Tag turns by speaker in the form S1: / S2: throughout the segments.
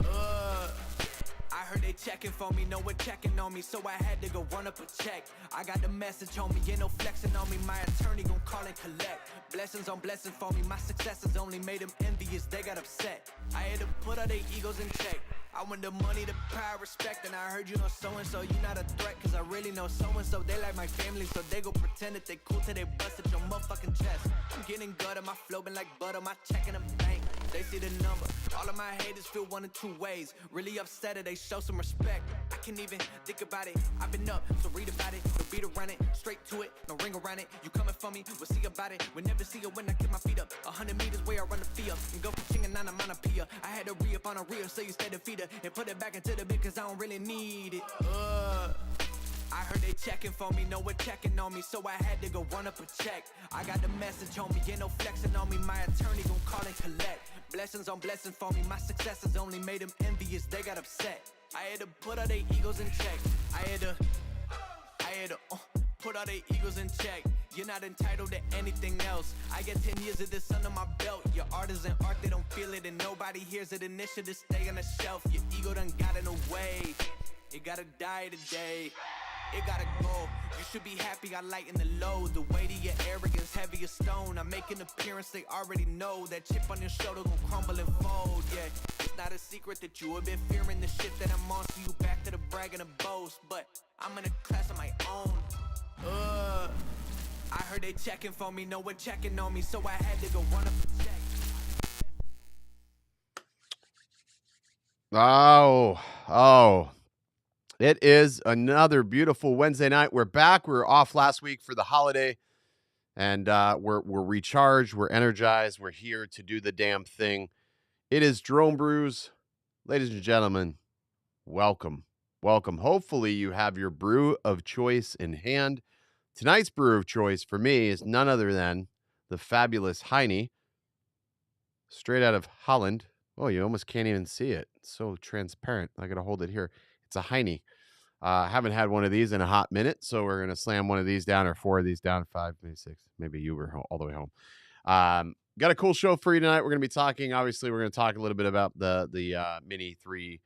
S1: I heard they checking for me, no one checking on me, so I had to go run up a check. I got the message on me, ain't no flexing on me, my attorney gon' call and collect. Blessings on blessings for me, my successes only made them envious, they got upset. I had to put all their egos in check. I want the money, the power, respect, and I heard you know so-and-so, you not a threat, cause I really know so-and-so, they like my family, so they go pretend that they cool till they bust at your motherfucking chest. I'm getting gutter, my flow been like butter, my check in the bank, they see the number. All of my haters feel one of two ways, really upset or they show some respect. I can't even think about it, I've been up, so read about it, no beat around it, straight to it, no ring around it. You coming for me, we'll see about it, we'll never see it when I get my feet up. 100 meters where I run the field, and go from Ching and I'm on a Pia. I had to re-up on a reel, so you stay defeated, and put it back into the bit, cause I don't really need it. I heard they checking for me, no one checking on me, so I had to go run up a check. I got the message on me, ain't no flexing on me, my attorney gon' call and collect. Blessings on blessings for me, my successes only made them envious, they got upset. I had to put all their egos in check. I had to put all their egos in check. You're not entitled to anything else. I get 10 years of this under my belt. Your art isn't art, they don't feel it, and nobody hears it. Initiative stay on the shelf. Your ego done got in the way. It gotta die today. It gotta go. You should be happy I lighten the load. The weight of your arrogance, heavy as stone. I make an appearance, they already know. That chip on your shoulder gon' crumble and fold, yeah. It's not a secret that you have been fearing the shit that I'm on. So you back to the brag and the boast. But I'm in a class of my own. I heard they checking for me, no one checking on me, so I had to go run up a check.
S2: Oh. It is another beautiful Wednesday night. We're back. We were off last week for the holiday, and we're recharged. We're energized. We're here to do the damn thing. It is Drone Brews. Ladies and gentlemen, welcome. Welcome. Hopefully you have your brew of choice in hand. Tonight's brew of choice for me is none other than the fabulous Heine, straight out of Holland. Oh, you almost can't even see it. It's so transparent. I got to hold it here. It's a Heine. Haven't had one of these in a hot minute, so we're going to slam one of these down, or 4 of these down, 5, maybe 6, maybe you were all the way home. Got a cool show for you tonight. We're going to be talking, obviously, we're going to talk a little bit about the Mini 3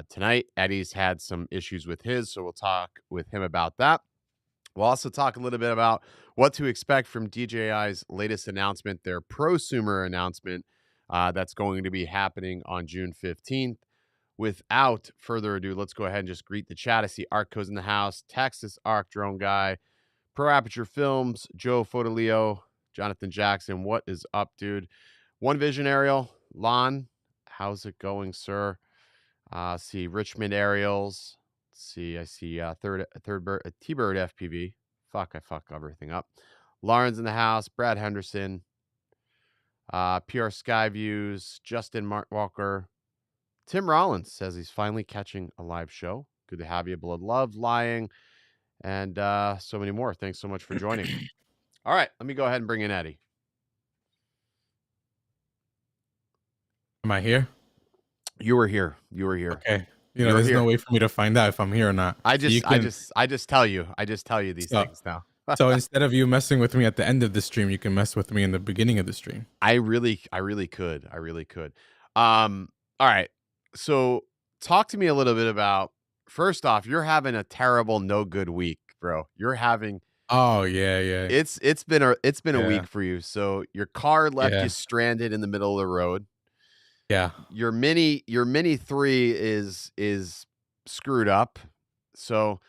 S2: tonight. Eddie's had some issues with his, so we'll talk with him about that. We'll also talk a little bit about what to expect from DJI's latest announcement, their prosumer announcement that's going to be happening on June 15th. Without further ado, let's go ahead and just greet the chat. I see Arco's in the house, Texas Arc Drone Guy, Pro Aperture Films, Joe Fodolio, Jonathan Jackson. What is up, dude? One Vision Aerial, Lon, how's it going, sir? See Richmond Aerials. Let's see, I see Third Bird, T-Bird FPV. I fuck everything up. Lauren's in the house, Brad Henderson, PR Skyviews, Justin Walker. Tim Rollins says he's finally catching a live show. Good to have you. Blood Love, Lying, and so many more. Thanks so much for joining. All right, let me go ahead and bring in Eddie.
S3: Am I here?
S2: You were here.
S3: Okay. There's no way for me to find out if I'm here or not.
S2: I just tell you these things now.
S3: So instead of you messing with me at the end of the stream, you can mess with me in the beginning of the stream.
S2: I really could. All right. So talk to me a little bit about, first off, you're having a terrible, no good week, bro. You're having.
S3: Oh yeah.
S2: It's been a week for you. So your car left you stranded in the middle of the road.
S3: Yeah.
S2: Your Mini 3 is screwed up. So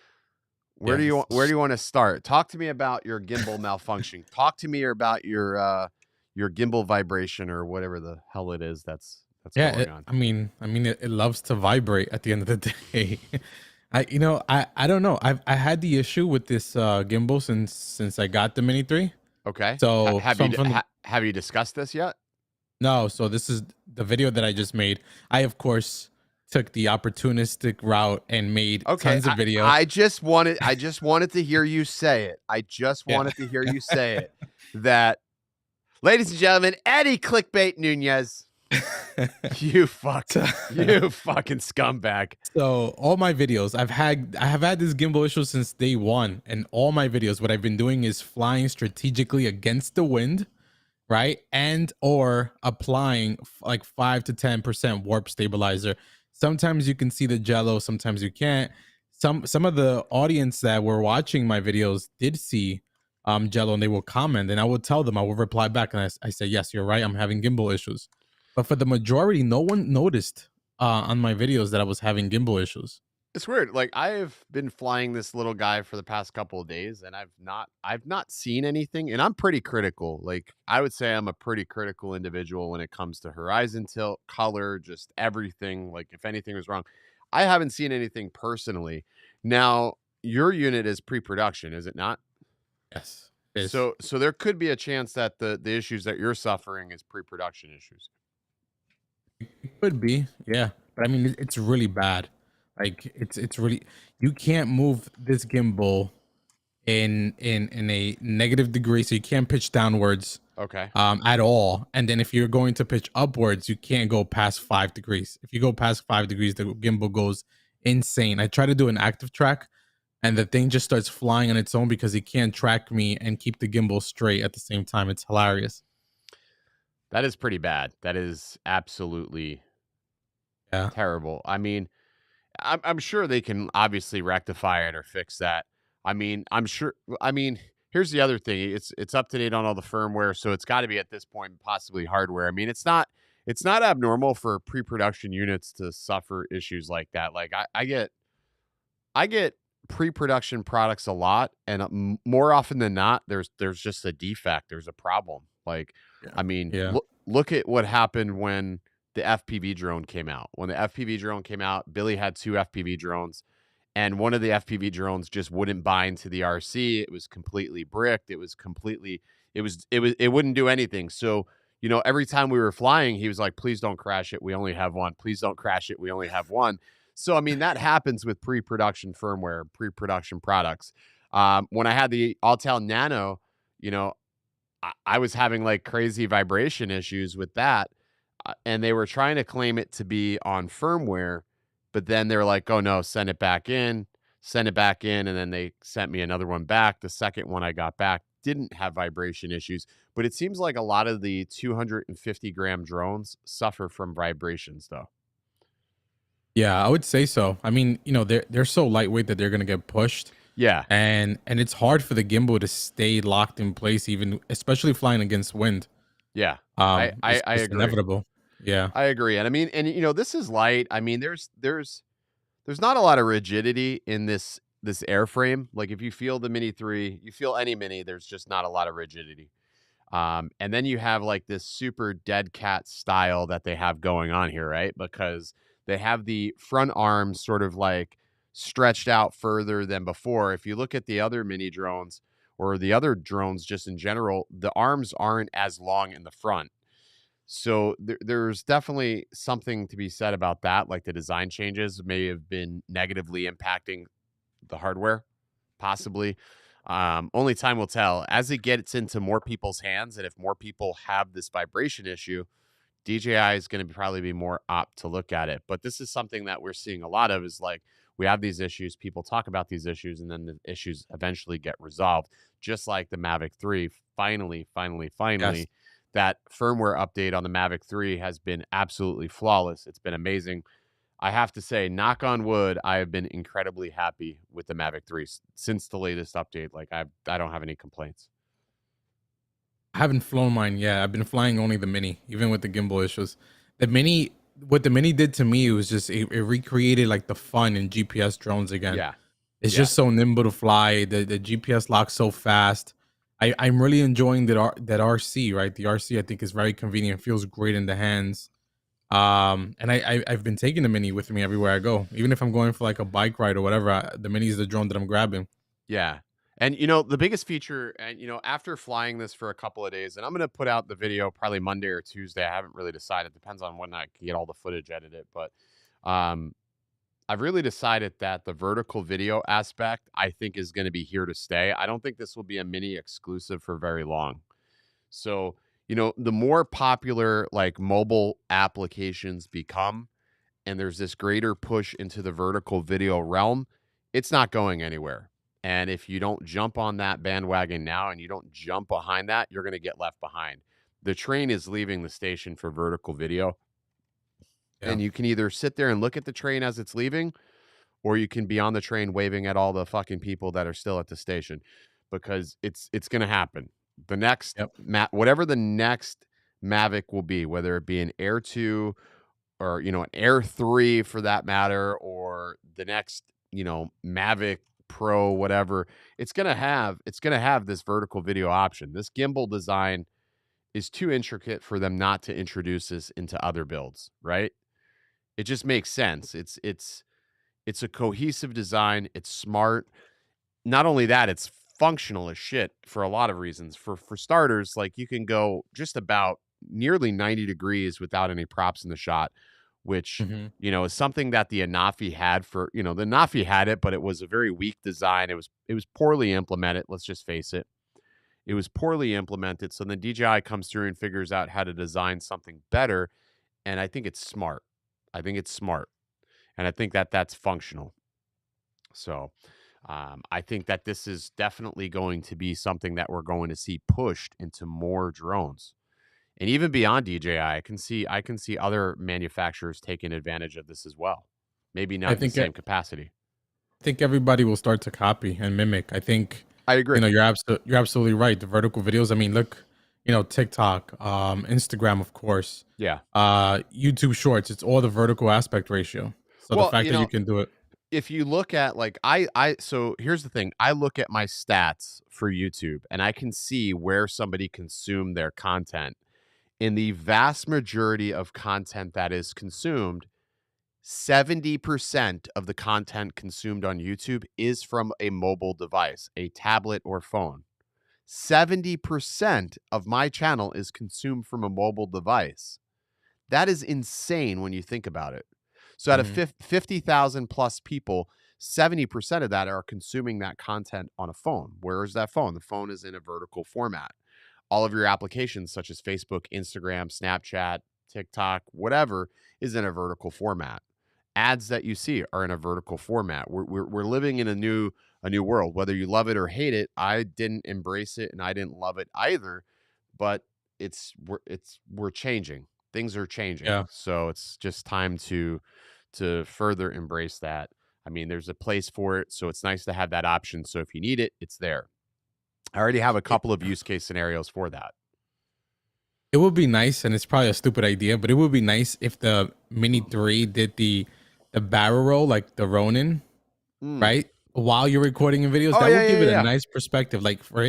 S2: where do you want to start? Talk to me about your gimbal malfunction. Talk to me about your gimbal vibration, or whatever the hell it is that's going on.
S3: I mean, it loves to vibrate at the end of the day. I don't know. I had the issue with this gimbal since I got the Mini 3.
S2: Okay.
S3: So
S2: have you discussed this yet?
S3: No. So this is the video that I just made. I of course took the opportunistic route and made tons of video.
S2: I just wanted to hear you say it. That, ladies and gentlemen, Eddie Clickbait Nunez. You fucking scumbag.
S3: So all my videos, I have had this gimbal issue since day one, and all my videos, what I've been doing is flying strategically against the wind right? And or applying like 5 to 10% warp stabilizer. Sometimes you can see the jello, sometimes you can't. Some of the audience that were watching my videos did see jello, and they will comment, and I will tell them, I will reply back, and I say, yes, you're right, I'm having gimbal issues. But for the majority, no one noticed on my videos that I was having gimbal issues.
S2: It's weird. Like I've been flying this little guy for the past couple of days and I've not seen anything, and I'm pretty critical. Like I would say I'm a pretty critical individual when it comes to horizon tilt, color, just everything. Like if anything was wrong, I haven't seen anything personally. Now, your unit is pre-production, is it not?
S3: Yes, it is.
S2: So there could be a chance that the issues that you're suffering is pre-production issues.
S3: It could be, yeah. But I mean, it's really bad. Like it's really, you can't move this gimbal in a negative degree, so you can't pitch downwards
S2: Okay.
S3: at all. And then if you're going to pitch upwards, you can't go past 5 degrees. If you go past 5 degrees, the gimbal goes insane. I try to do an active track, and the thing just starts flying on its own because it can't track me and keep the gimbal straight at the same time. It's hilarious.
S2: That is pretty bad. That is absolutely
S3: Yeah.
S2: terrible. I mean, I'm sure they can obviously rectify it or fix that. I mean, I'm sure. I mean, here's the other thing. It's up to date on all the firmware, so it's got to be at this point possibly hardware. I mean, it's not abnormal for pre-production units to suffer issues like that. Like I get pre-production products a lot, and more often than not, there's just a defect. There's a problem. Like,
S3: Yeah.
S2: I mean,
S3: Yeah.
S2: look at what happened when the FPV drone came out. When the FPV drone came out, Billy had 2 FPV drones, and one of the FPV drones just wouldn't bind to the RC. It was completely bricked. It was completely. It wouldn't do anything. So every time we were flying, he was like, "Please don't crash it. We only have one. Please don't crash it. We only have one." So I mean, that happens with pre-production firmware, pre-production products. When I had the Altel Nano, you know, I was having like crazy vibration issues with that, and they were trying to claim it to be on firmware, but then they were like, "Oh no, send it back in," and then they sent me another one back. The second one I got back didn't have vibration issues, but it seems like a lot of the 250-gram drones suffer from vibrations, though.
S3: Yeah, I would say so. I mean, they're so lightweight that they're gonna get pushed.
S2: Yeah,
S3: And it's hard for the gimbal to stay locked in place, even especially flying against wind.
S2: yeah,
S3: It's
S2: I
S3: just
S2: agree.
S3: inevitable. Yeah.
S2: I agree, and I mean, and this is light. I mean, there's not a lot of rigidity in this airframe. Like if you feel the Mini 3, you feel any Mini, there's just not a lot of rigidity. And then you have like this super dead cat style that they have going on here, right? Because they have the front arms sort of like stretched out further than before. If you look at the other mini drones or the other drones just in general, the arms aren't as long in the front. So there's definitely something to be said about that. Like the design changes may have been negatively impacting the hardware, possibly. Only time will tell. As it gets into more people's hands, and if more people have this vibration issue, DJI is going to probably be more apt to look at it. But this is something that we're seeing a lot of is like we have these issues, people talk about these issues, and then the issues eventually get resolved. Just like the Mavic 3,
S3: Yes.
S2: finally, that firmware update on the Mavic 3 has been absolutely flawless. It's been amazing. I have to say, knock on wood, I have been incredibly happy with the Mavic 3 since the latest update. Like I don't have any complaints.
S3: I haven't flown mine yet. I've been flying only the mini, even with the gimbal issues. The mini, what the mini did to me was just it recreated like the fun in GPS drones again.
S2: Yeah.
S3: It's
S2: Yeah.
S3: just so nimble to fly. The GPS locks so fast. I'm really enjoying that RC, right? The RC I think is very convenient, feels great in the hands. And I've been taking the mini with me everywhere I go, even if I'm going for like a bike ride or whatever. The mini is the drone that I'm grabbing.
S2: Yeah. And the biggest feature, and after flying this for a couple of days, and I'm gonna put out the video probably Monday or Tuesday. I haven't really decided. Depends on when I can get all the footage edited. But um I've really decided that the vertical video aspect I think is gonna be here to stay. I don't think this will be a mini exclusive for very long. So, the more popular like mobile applications become, and there's this greater push into the vertical video realm, it's not going anywhere. And if you don't jump on that bandwagon now and you don't jump behind that, you're going to get left behind. the train is leaving the station for vertical video,
S3: Yeah.
S2: and you can either sit there and look at the train as it's leaving, or you can be on the train waving at all the fucking people that are still at the station, because it's going to happen. The next
S3: Yep.
S2: whatever the next Mavic will be, whether it be an Air 2 or an Air 3 for that matter, or the next Mavic Pro, whatever, it's going to have this vertical video option. This gimbal design is too intricate for them not to introduce this into other builds, right? It just makes sense. It's a cohesive design. It's smart. Not only that, it's functional as shit for a lot of reasons. For starters, like, you can go just about nearly 90 degrees without any props in the shot, which
S3: Hmm.
S2: is something that the Anafi had the Anafi had it, but it was a very weak design. It was poorly implemented. Let's just face it. It was poorly implemented. So then DJI comes through and figures out how to design something better, and I think it's smart. I think it's smart, and I think that that's functional. So I think that this is definitely going to be something that we're going to see pushed into more drones, and even beyond DJI. I can see other manufacturers taking advantage of this as well. Maybe
S3: I
S2: not in the
S3: think
S2: same capacity.
S3: I think everybody will start to copy and mimic. I think
S2: I agree.
S3: you're absolutely right. The vertical videos. I mean, look, TikTok, Instagram, of course,
S2: Yeah.
S3: YouTube Shorts. It's all the vertical aspect ratio. So the
S2: Well,
S3: fact that you can do it.
S2: if you look at, like, so here's the thing. I look at my stats for YouTube, and I can see where somebody consumed their content. In the vast majority of content that is consumed, 70% of the content consumed on YouTube is from a mobile device, a tablet or phone. 70% of my channel is consumed from a mobile device. That is insane when you think about it. So out of
S3: Mhm.
S2: 50,000 plus people, 70% of that are consuming that content on a phone. Where is that phone? The phone is in a vertical format. All of your applications, such as Facebook, Instagram, Snapchat, TikTok, whatever, is in a vertical format. Ads that you see are in a vertical format. We're living in a new world. Whether you love it or hate it, I didn't embrace it and I didn't love it either. But we're changing. Things are changing.
S3: Yeah.
S2: So it's just time to further embrace that. I mean, there's a place for it, so it's nice to have that option. So if you need it, it's there. I already have a
S3: It,
S2: couple of use case scenarios for that.
S3: it would be nice, and it's probably a stupid idea, but it would be nice if the Mini 3 did the barrel roll like the Ronin,
S2: Mm.
S3: right? While you're recording in videos,
S2: Oh,
S3: that
S2: yeah,
S3: would give
S2: yeah,
S3: it a
S2: yeah.
S3: nice perspective. Like for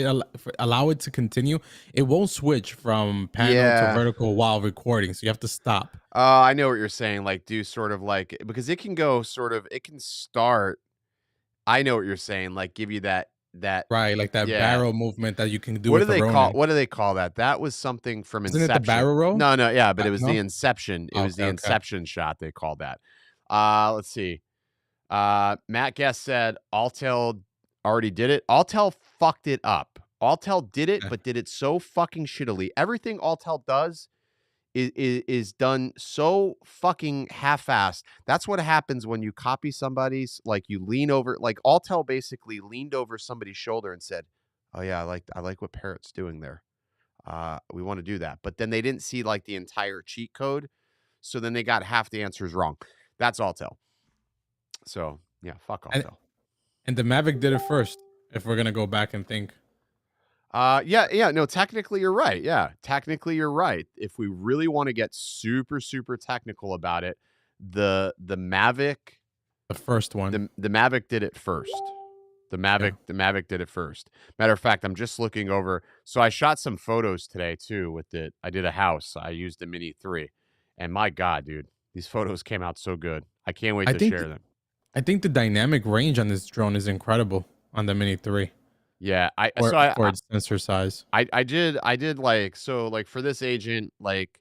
S3: allow it to continue. It won't switch from panel to
S2: Yeah.
S3: vertical while recording, so you have to stop.
S2: I know what you're saying. Like, do sort of like, because it can go sort of, it can start. I know what you're saying. Like, give you that.
S3: Right, like that
S2: Yeah.
S3: barrel movement that you can do with the Ronin.
S2: What do they call that? That was something from
S3: Isn't it the
S2: Inception.
S3: barrel roll?
S2: No, no, yeah, but it was the
S3: No?
S2: Inception. It
S3: Oh,
S2: was
S3: okay,
S2: the
S3: okay.
S2: Inception shot they called that. Let's see. Matt Guest said Altel already did it. Altel fucked it up. Altel did it,
S3: Okay.
S2: but did it so fucking shittily. Everything Altel does is done so fucking half-assed. That's what happens when you copy somebody's. Like, you lean over. Like, Altel basically leaned over somebody's shoulder and said, "Oh yeah, I like what Parrot's doing there. We want to do that." But then they didn't see, like, the entire cheat code, so then they got half the answers wrong. That's Altel. So yeah, fuck
S3: And
S2: Altel.
S3: and the Mavic did it first. If we're gonna go back and think,
S2: Yeah, no, technically you're right. Yeah, technically you're right. If we really want to get super, super technical about it, the Mavic,
S3: the first one.
S2: the Mavic did it first.
S3: Yeah.
S2: The Mavic did it first. Matter of fact, I'm just looking over. So I shot some photos today too with it. I did a house. I used the Mini 3, and my God, dude, these photos came out so good. I can't wait
S3: I
S2: to
S3: think
S2: share them.
S3: I think the dynamic range on this drone is incredible on the Mini 3
S2: Yeah, I
S3: for
S2: so I
S3: for its sensor size.
S2: I did like, so like for this agent, like,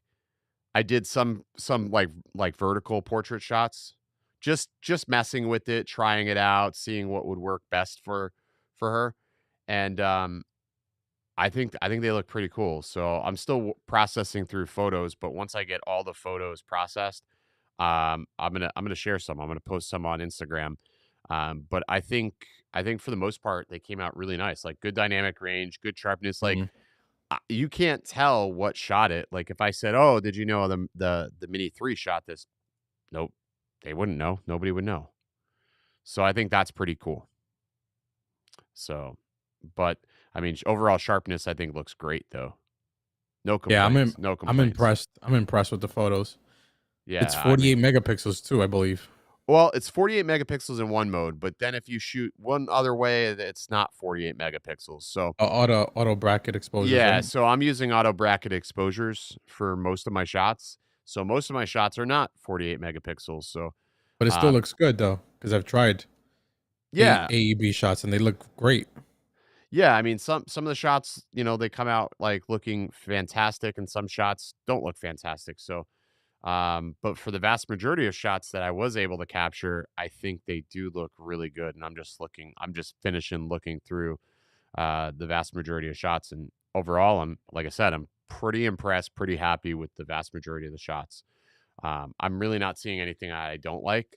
S2: I did some like vertical portrait shots, just messing with it, trying it out, seeing what would work best for her, and I think they look pretty cool. So I'm still processing through photos, but once I get all the photos processed, I'm gonna share some. I'm gonna post some on Instagram. But I think for the most part they came out really nice. Like, good dynamic range, good sharpness. Like,
S3: Mhm.
S2: you can't tell what shot it. Like if I said, "Oh, did you know the Mini 3 shot this?" Nope, they wouldn't know. Nobody would know. So I think that's pretty cool. So, but I mean, overall sharpness I think looks great though. No
S3: Yeah,
S2: complaints. No
S3: I'm
S2: complaints.
S3: impressed. I'm impressed with the photos. It's
S2: Yeah, I
S3: 48
S2: mean,
S3: megapixels too, I believe.
S2: well, it's 48 megapixels in one mode, but then if you shoot one other way, it's not 48 megapixels. So
S3: Auto bracket exposures,
S2: yeah,
S3: right?
S2: so I'm using auto bracket exposures for most of my shots. So most of my shots are not 48 megapixels. So
S3: But it still
S2: um,
S3: looks good though, because I've tried
S2: yeah,
S3: AEB shots and they look great.
S2: yeah. I mean, some of the shots, they come out like looking fantastic, and some shots don't look fantastic. So, but for the vast majority of shots that I was able to capture, I think they do look really good. And I'm just finishing looking through the vast majority of shots. And overall, like I said, I'm pretty impressed, pretty happy with the vast majority of the shots. I'm really not seeing anything I don't like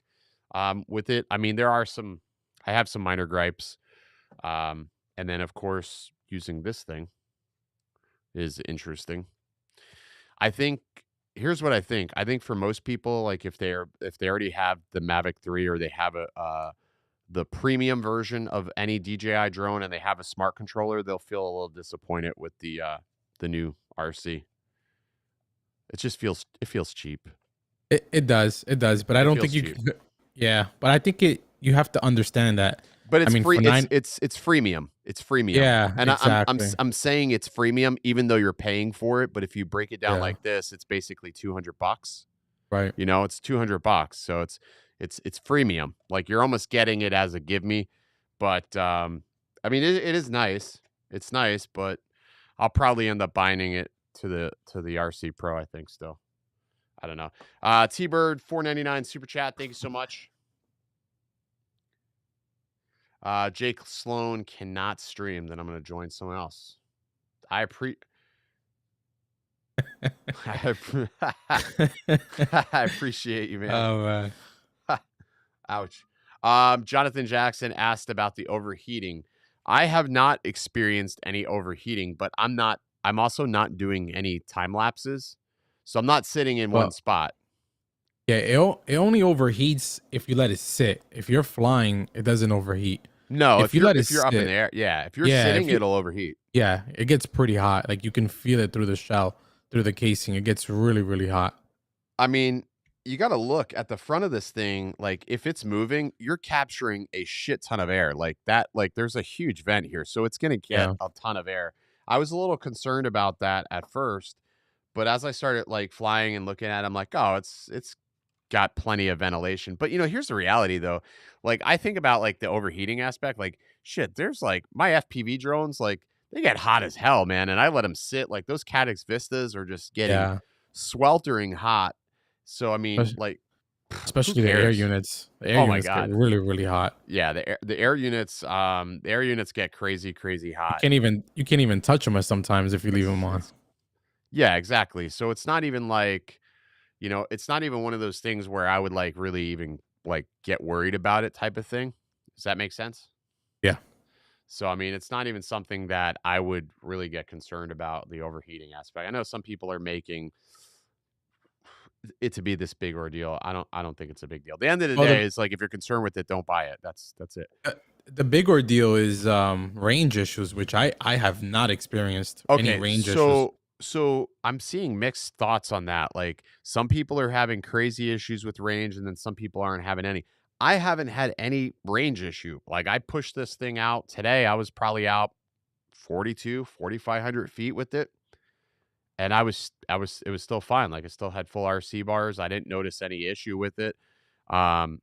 S2: with it. I mean, I have some minor gripes. And then, of course, using this thing is interesting. I think here's what I think. I think for most people, like if they already have the Mavic 3 or they have the premium version of any DJI drone and they have a smart controller, they'll feel a little disappointed with the new RC. It feels cheap.
S3: It does. It does, but I
S2: It
S3: don't think
S2: feels
S3: you
S2: cheap.
S3: can. Yeah, but I think you have to understand that.
S2: But
S3: I
S2: it's
S3: mean,
S2: free.
S3: for nine.
S2: It's freemium. It's freemium,
S3: Yeah,
S2: and
S3: exactly.
S2: I'm saying it's freemium even though you're paying for it. But if you break it down
S3: Yeah,
S2: like this, it's basically $200.
S3: right.
S2: It's $200. So it's freemium. Like you're almost getting it as a give me. But I mean, it is nice. It's nice, but I'll probably end up buying it to the RC Pro. I think still. I don't know. T Bird 4.99 super chat. Thank you so much. Jake Sloan cannot stream. Then I'm going to join someone else. I I I appreciate you, man.
S3: Oh man.
S2: Ouch. Jonathan Jackson asked about the overheating. I have not experienced any overheating, but I'm also not doing any time lapses. So I'm not sitting in one
S3: Well,
S2: spot.
S3: yeah, it only overheats if you let it sit. If you're flying, it doesn't overheat.
S2: No,
S3: If you let it
S2: if you're up in the
S3: sit,
S2: air, yeah. If you're
S3: yeah,
S2: sitting,
S3: if you
S2: it'll overheat.
S3: yeah, it gets pretty hot. Like you can feel it through the shell, through the casing. It gets really, really hot.
S2: I mean, you got to look at the front of this thing. Like, if it's moving, you're capturing a shit ton of air. Like that, like there's a huge vent here, so it's going to get
S3: Yeah.
S2: a ton of air. I was a little concerned about that at first, but as I started like flying and looking at it, I'm like, oh, it's got plenty of ventilation. But here's the reality though. Like, I think about like the overheating aspect. Like, shit, there's like my FPV drones, like they get hot as hell, man, and I let them sit. Like those Caddx Vistas are just getting
S3: Yeah.
S2: sweltering hot. So I mean,
S3: Especially
S2: like, who
S3: especially the air
S2: cares?
S3: units. The air
S2: Oh my
S3: units get
S2: god.
S3: really, really hot.
S2: Yeah, the air units get crazy, crazy hot.
S3: You can't even touch them sometimes if you leave them on.
S2: It's yeah, exactly. So it's not even like, it's not even one of those things where I would like really even like get worried about it type of thing. Does that make sense?
S3: Yeah.
S2: So I mean, it's not even something that I would really get concerned about the overheating aspect. I know some people are making it to be this big ordeal. I don't think it's a big deal. At the end of the
S3: Well,
S2: day, it's like if you're concerned with it, don't buy it. That's it.
S3: uh, the big ordeal is range issues, which I have not experienced any
S2: Okay,
S3: range issues.
S2: so I'm seeing mixed thoughts on that. Like some people are having crazy issues with range and then some people aren't having any. I haven't had any range issue. Like I pushed this thing out today. I was probably out 4,500 feet with it. And it was still fine. Like I still had full RC bars. I didn't notice any issue with it. Um,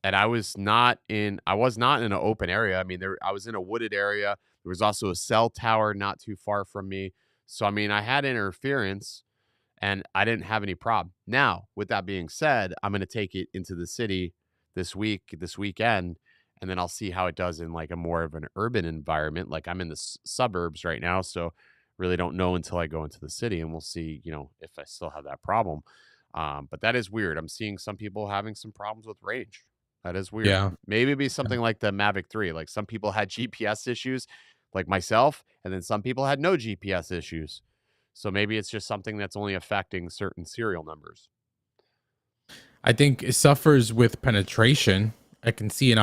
S2: and I was not in an open area. I mean, I was in a wooded area. There was also a cell tower not too far from me. So I mean, I had interference and I didn't have any problem. Now, with that being said, I'm going to take it into the city this weekend, and then I'll see how it does in like a more of an urban environment. Like I'm in the suburbs right now, so really don't know until I go into the city, and we'll see, if I still have that problem. But that is weird. I'm seeing some people having some problems with range. That is weird.
S3: Yeah.
S2: Maybe it'd be
S3: Yeah.
S2: something like the Mavic 3. Like some people had GPS issues. like myself, and then some people had no GPS issues. So maybe it's just something that's only affecting certain serial numbers.
S3: I think it suffers with penetration. I can see an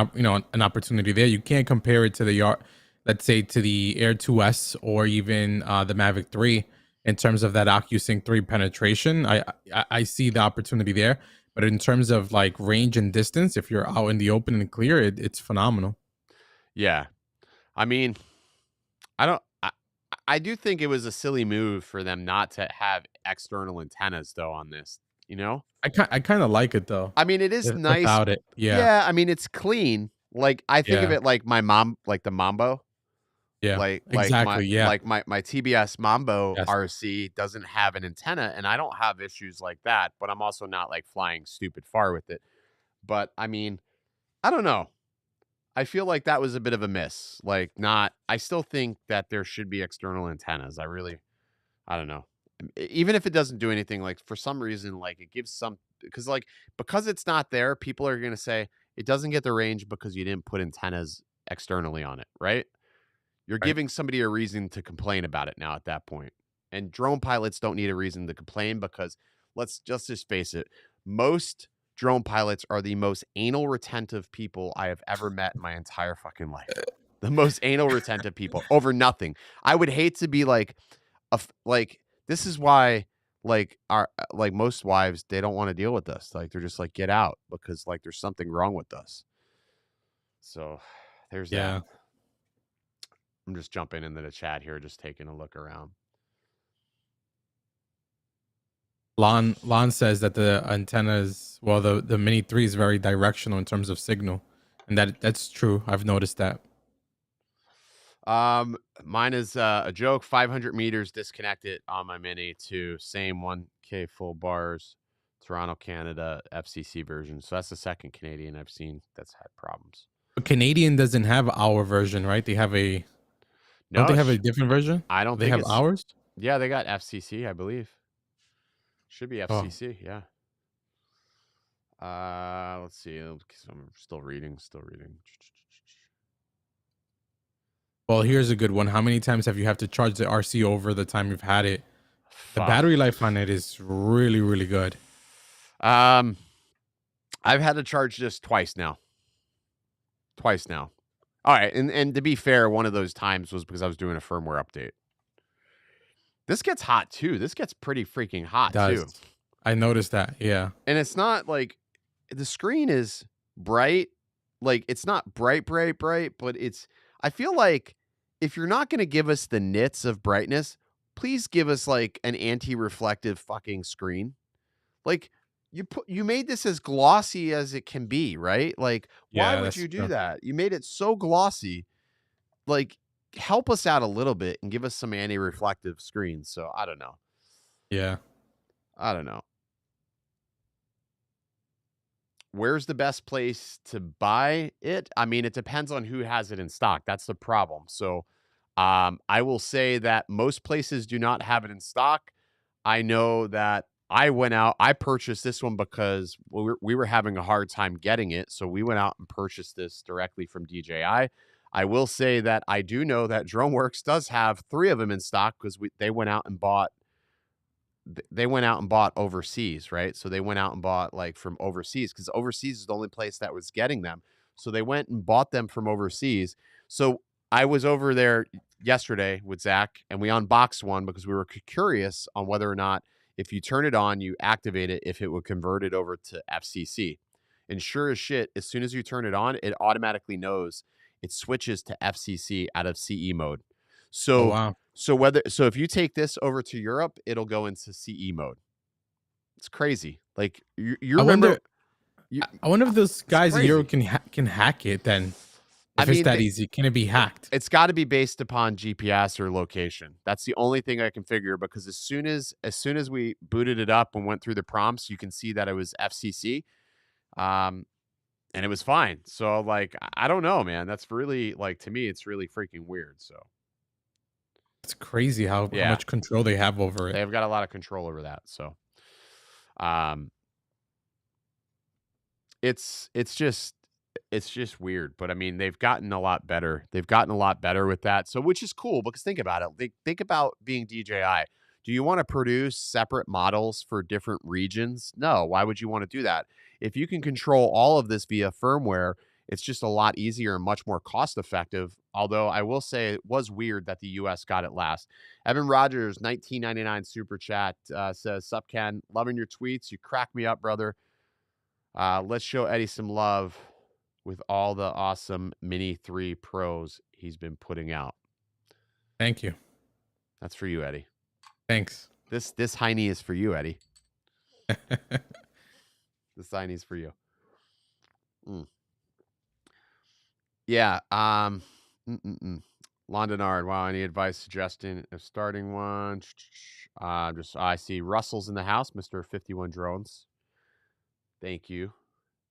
S3: opportunity there. You can't compare it to let's say to the Air 2S or even the Mavic 3 in terms of that OcuSync 3 penetration. I see the opportunity there, but in terms of like range and distance, if you're out in the open and clear, it's phenomenal.
S2: Yeah. I mean, I don't. I do think it was a silly move for them not to have external antennas though on this. You know,
S3: I kind of like it though.
S2: I mean, it is nice.
S3: Without it, yeah,
S2: Yeah, I mean, it's clean. Like I think of
S3: yeah,
S2: it like my mom, like the Mambo,
S3: yeah, exactly, yeah,
S2: like my TBS Mambo
S3: yes,
S2: RC doesn't have an antenna, and I don't have issues like that. But I'm also not like flying stupid far with it. But I mean, I don't know. I feel like that was a bit of a miss. Like, not. I still think that there should be external antennas. I don't know. Even if it doesn't do anything, like for some reason, like it gives some because it's not there, people are gonna say it doesn't get the range because you didn't put antennas externally on it, right? You're
S3: right,
S2: giving somebody a reason to complain about it now at that point. And drone pilots don't need a reason to complain because let's just face it, most drone pilots are the most anal retentive people I have ever met in my entire fucking life. The most anal retentive people over nothing. I would hate to be like like this is why like most wives they don't want to deal with us. Like they're just like get out because like there's something wrong with us. So there's that.
S3: yeah.
S2: I'm just jumping into the chat here, just taking a look around.
S3: Lon says that the antennas, well, the Mini 3 is very directional in terms of signal, and that's true. I've noticed that.
S2: Mine is a joke. 500 meters disconnected on my Mini to same 1K full bars, Toronto, Canada FCC version. So that's the second Canadian I've seen that's had problems.
S3: But Canadian doesn't have our version, right? They have a don't
S2: No,
S3: they have a different version?
S2: I don't
S3: They
S2: think
S3: have
S2: it's.
S3: ours?
S2: Yeah, they got FCC, I believe. Should be
S3: Oh,
S2: FCC. Yeah. Let's see. I'm still reading. Still reading.
S3: well, here's a good one. How many times have you have to charge the RC over the time you've had it? The
S2: Fuck.
S3: battery life on it is really, really good.
S2: I've had to charge this twice now. Twice now. All right, and to be fair, one of those times was because I was doing a firmware update. This gets hot too. This gets pretty freaking hot
S3: It does.
S2: too.
S3: I noticed that. Yeah.
S2: And it's not like the screen is bright. Like it's not bright, but I feel like if you're not going to give us the nits of brightness, please give us like an anti-reflective fucking screen. Like you made this as glossy as it can be, right? Like why
S3: Yeah,
S2: would
S3: that's
S2: you do
S3: true.
S2: that? You made it so glossy. Like help us out a little bit and give us some anti-reflective screens. So I don't know.
S3: Yeah.
S2: I don't know. Where's the best place to buy it? I mean, it depends on who has it in stock. That's the problem. So, I will say that most places do not have it in stock. I know that I purchased this one because we were having a hard time getting it. So we went out and purchased this directly from DJI. I will say that I do know that DroneWorks does have 3 of them in stock because they went out and bought overseas, right? So they went out and bought like from overseas because overseas is the only place that was getting them. So they went and bought them from overseas. So I was over there yesterday with Zach and we unboxed one because we were curious on whether or not if you turn it on, you activate it, if it would convert it over to FCC. And sure as shit, as soon as you turn it on, it automatically knows it switches to FCC out of CE mode.
S3: Oh
S2: So
S3: wow.
S2: so if you take this over to Europe, it'll go into CE mode. It's crazy. Like you
S3: I
S2: remember
S3: wonder
S2: you
S3: I wonder if those
S2: it's
S3: guys in Europe
S2: crazy.
S3: can hack it then.
S2: I
S3: If it's
S2: mean,
S3: that easy, can it be hacked?
S2: it's got to be based upon GPS or location. That's the only thing I can figure because as soon as we booted it up and went through the prompts, you can see that it was FCC. Um and it was fine. So like I don't know, man. That's really like to me it's really freaking weird. So,
S3: It's crazy how
S2: yeah.
S3: much control they have over it.
S2: They've got a lot of control over that. So, um it's just it's just weird. But I mean, they've gotten a lot better. They've gotten a lot better with that. So, which is cool because think about it. Think about being DJI. Do you want to produce separate models for different regions? No. Why would you want to do that? If you can control all of this via firmware, it's just a lot easier and much more cost effective. Although I will say it was weird that the US got it last. Evan Rogers, 1999 super chat says, Sup, Ken? Loving your tweets. You crack me up, brother. Let's show Eddie some love with all the awesome Mini 3 Pros he's been putting out.
S3: Thank you.
S2: That's for you, Eddie.
S3: Thanks.
S2: This Heine is for you, Eddie. This Heine is for you. Yeah. Londonard. Wow. Any advice suggesting of starting one? I see Russell's in the house, Mr. 51 Drones. Thank you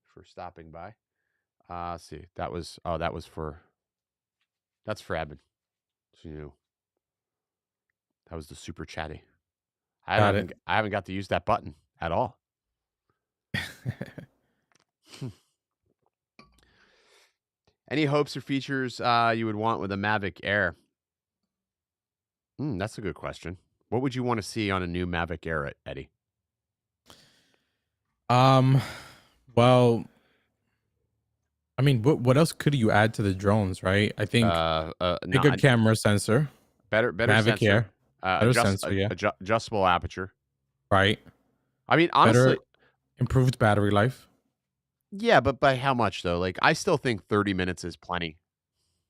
S2: for stopping by. Let's see. That's for Evan. So, you know, that was the super chatty. I haven't got to use that button at all. Any hopes or features you would want with a Mavic Air? That's a good question. What would you want to see on a new Mavic Air, Eddie?
S3: Well, I mean, what else could you add to the drones, right? I think bigger camera sensor,
S2: better
S3: Mavic
S2: sensor,
S3: Air, better sensor, yeah,
S2: adjustable aperture,
S3: right?
S2: I mean, honestly,
S3: better, improved battery life.
S2: Yeah, but by how much though? Like, I still think 30 minutes is plenty.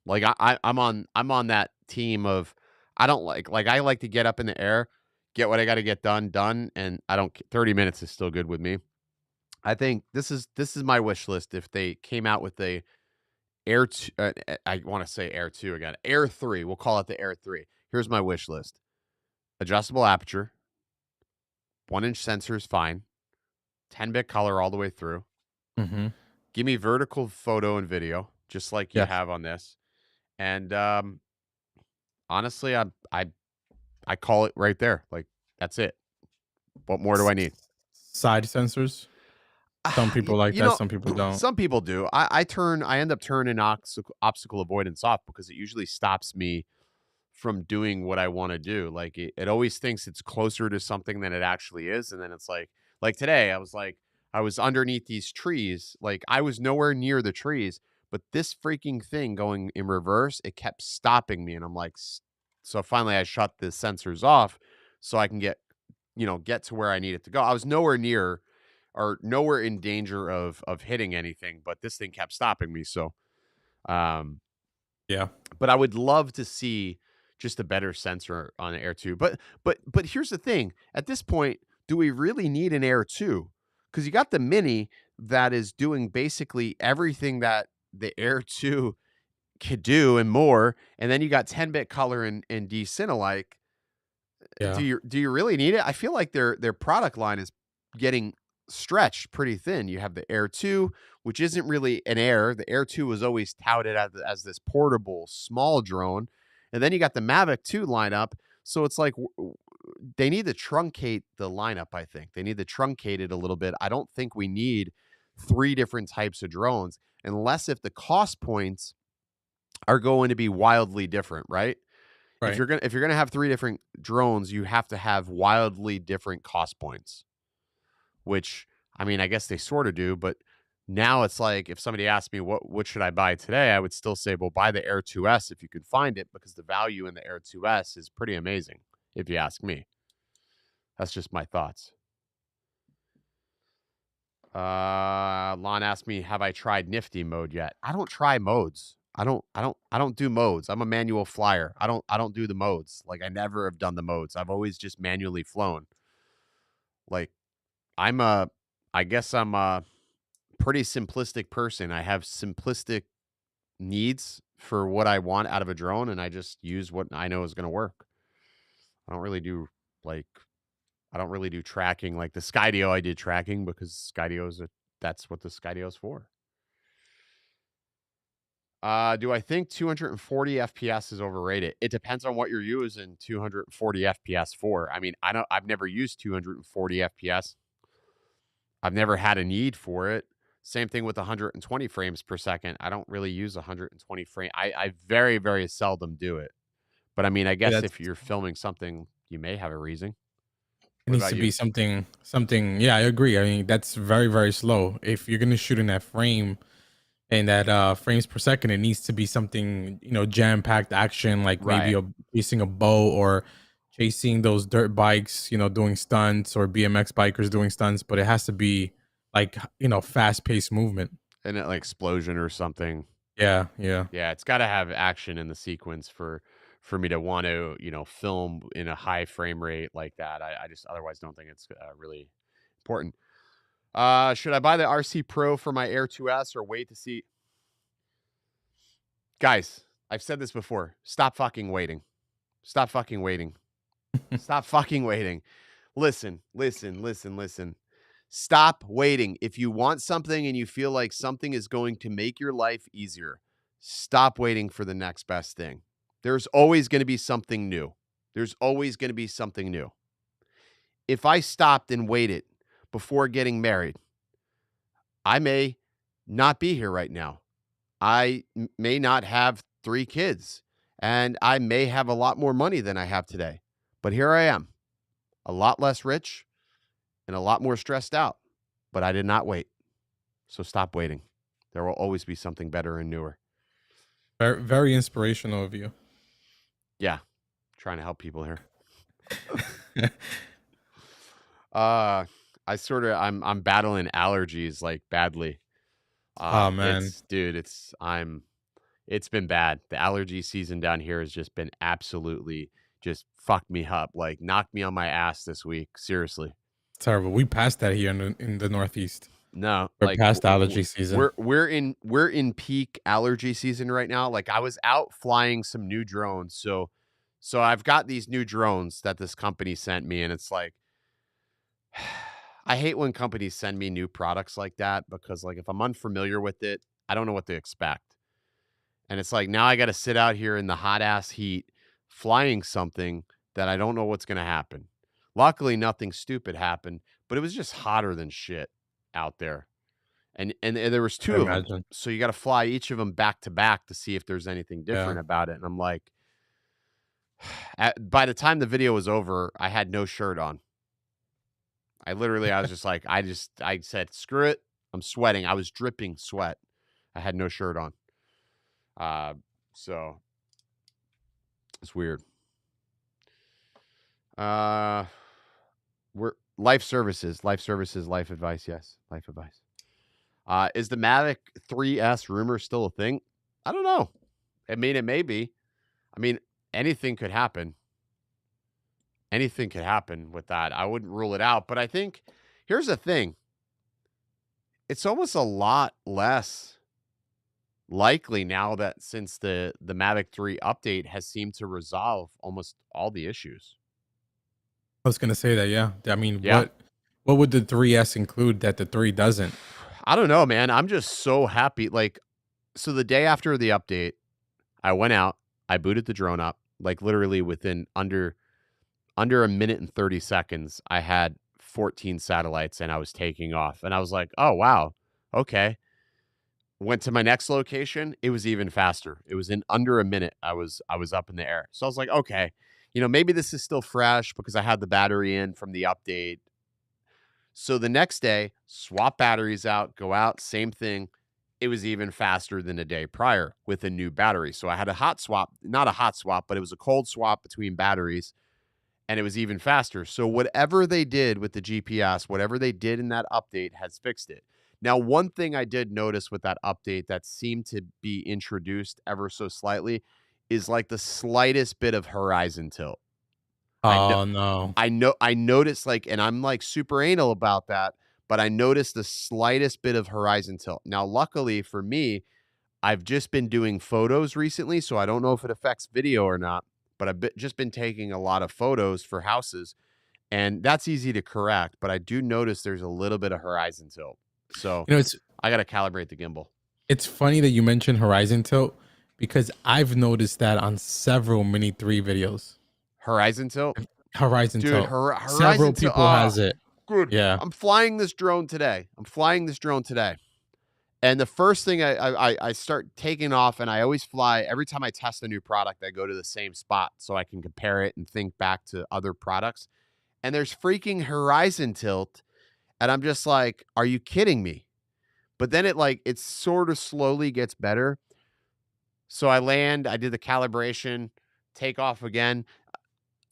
S2: Like, I'm on that team of I don't I like to get up in the air, get what I got to get done, and 30 minutes is still good with me. I think this is my wish list. If they came out with a Air 2, I want to say Air 2 again, Air 3. We'll call it the Air 3. Here's my wish list: adjustable aperture, 1-inch sensor is fine, 10-bit color all the way through.
S3: Mm-hmm.
S2: Give me vertical photo and video, just like you have on this. And honestly, I call it right there. Like, that's it. What more do I need?
S3: Side sensors. Some people like that. Some people don't.
S2: Some people do. I end up turning obstacle avoidance off because it usually stops me from doing what I want to do. Like, it always thinks it's closer to something than it actually is. And then it's like today, I was underneath these trees. Like, I was nowhere near the trees, but this freaking thing going in reverse, it kept stopping me. And I'm like, so finally I shut the sensors off so I can get to where I needed to go. I was nowhere near or nowhere in danger of hitting anything, but this thing kept stopping me. So,
S3: yeah,
S2: but I would love to see just a better sensor on an Air 2. But here's the thing. At this point, do we really need an Air 2? Because you got the Mini that is doing basically everything that the Air 2 could do and more. And then you got 10-bit color and desync-alike.
S3: Yeah.
S2: Do you really need it? I feel like their product line is getting stretched pretty thin. You have the Air 2, which isn't really an Air. The Air 2 was always touted as this portable small drone. And then you got the Mavic 2 lineup. So it's like they need to truncate the lineup, I think. They need to truncate it a little bit. I don't think we need 3 different types of drones unless if the cost points are going to be wildly different, right? If you're gonna have 3 different drones, you have to have wildly different cost points. Which, I mean, I guess they sort of do, but now it's like if somebody asked me what should I buy today, I would still say, well, buy the Air 2S if you could find it, because the value in the Air 2S is pretty amazing, if you ask me. That's just my thoughts. Lon asked me, have I tried Nifty mode yet? I don't try modes. I don't do modes. I'm a manual flyer. I don't do the modes. Like, I never have done the modes. I've always just manually flown. Like, I guess I'm a pretty simplistic person. I have simplistic needs for what I want out of a drone, and I just use what I know is going to work. I don't really do tracking. Like the Skydio, I did tracking because that's what the Skydio is for. Do I think 240 FPS is overrated? It depends on what you're using 240 FPS for. I mean, I've never used 240 FPS. I've never had a need for it. Same thing with 120 frames per second. I don't really use 120 frame. I very, very seldom do it. But I mean, I
S3: Yeah,
S2: guess
S3: that's
S2: if you're filming something, you may have a reason.
S3: it
S2: What
S3: needs
S2: about
S3: to
S2: you?
S3: be something. Yeah, I agree. I mean, that's very, very slow. If you're gonna shoot in that frame and that frames per second, it needs to be something, jam-packed action, like maybe
S2: Right.
S3: chasing a bow or chasing those dirt bikes, doing stunts, or BMX bikers doing stunts, but it has to be like, fast-paced movement.
S2: And an explosion or something.
S3: Yeah, yeah.
S2: Yeah, it's got to have action in the sequence for me to want to, film in a high frame rate like that. I just otherwise don't think it's really important. Should I buy the RC Pro for my Air 2S or wait to see? Guys, I've said this before. Stop fucking waiting. Stop fucking waiting. Stop fucking waiting. Listen, listen, listen, listen. Stop waiting. If you want something and you feel like something is going to make your life easier, stop waiting for the next best thing. There's always going to be something new. There's always going to be something new. If I stopped and waited before getting married, I may not be here right now. I may not have 3 kids, and I may have a lot more money than I have today. But here I am, a lot less rich and a lot more stressed out. But I did not wait. So stop waiting. There will always be something better and newer.
S3: Very, very inspirational of you.
S2: Yeah. Trying to help people here. I'm battling allergies like badly.
S3: Oh man.
S2: It's been bad. The allergy season down here has just been absolutely just fucked me up. Like knocked me on my ass this week. Seriously.
S3: Terrible. We passed that here in the Northeast.
S2: No,
S3: We're
S2: like
S3: past allergy season.
S2: we're in peak allergy season right now. Like I was out flying some new drones. So I've got these new drones that this company sent me, and it's like I hate when companies send me new products like that because like if I'm unfamiliar with it, I don't know what to expect. And it's like now I got to sit out here in the hot ass heat flying something that I don't know what's going to happen. Luckily nothing stupid happened, but it was just hotter than shit out there. And there was
S3: I
S2: 2 of them.
S3: imagine.
S2: So you got to fly each of them back to back to see if there's anything
S3: Yeah.
S2: different about it. And I'm like by the time the video was over, I had no shirt on. I was just like, I said, screw it. I'm sweating. I was dripping sweat. I had no shirt on. So it's weird. We're life services, life advice. Yes. Life advice. Is the Mavic 3S rumor still a thing? I don't know. I mean, it may be. I mean, anything could happen. Anything could happen with that. I wouldn't rule it out. But I think here's the thing. It's almost a lot less likely now that since the Mavic 3 update has seemed to resolve almost all the issues.
S3: I was gonna say that, yeah. I mean,
S2: Yeah.
S3: what would the 3S include that the 3 doesn't?
S2: I don't know, man. I'm just so happy. Like, so the day after the update, I went out, I booted the drone up, like literally within under a minute and 30 seconds, I had 14 satellites and I was taking off. And I was like, oh, wow. Okay. Went to my next location. It was even faster. It was in under a minute. I was up in the air. So I was like, okay, maybe this is still fresh because I had the battery in from the update. So the next day, swap batteries out, go out, same thing. It was even faster than a day prior with a new battery. So I had a hot swap, not a hot swap, but it was a cold swap between batteries. And it was even faster. So whatever they did with the GPS, whatever they did in that update has fixed it. Now, one thing I did notice with that update that seemed to be introduced ever so slightly is like the slightest bit of horizon tilt.
S3: Oh no.
S2: I noticed and I'm like super anal about that, but I noticed the slightest bit of horizon tilt. Now, luckily for me, I've just been doing photos recently, so I don't know if it affects video or not. But I've just been taking a lot of photos for houses, and that's easy to correct. But I do notice there's a little bit of horizon tilt. So I got to calibrate the gimbal.
S3: It's funny that you mentioned horizon tilt because I've noticed that on several Mini 3 videos.
S2: Horizon tilt?
S3: Horizon
S2: Dude,
S3: tilt.
S2: horizon
S3: Several
S2: tilt.
S3: people has it.
S2: Good.
S3: Yeah.
S2: I'm flying this drone today. And the first thing I start taking off, and I always fly every time I test a new product, I go to the same spot so I can compare it and think back to other products. And there's freaking horizon tilt. And I'm just like, are you kidding me? But then it sort of slowly gets better. So I land, I did the calibration, take off again.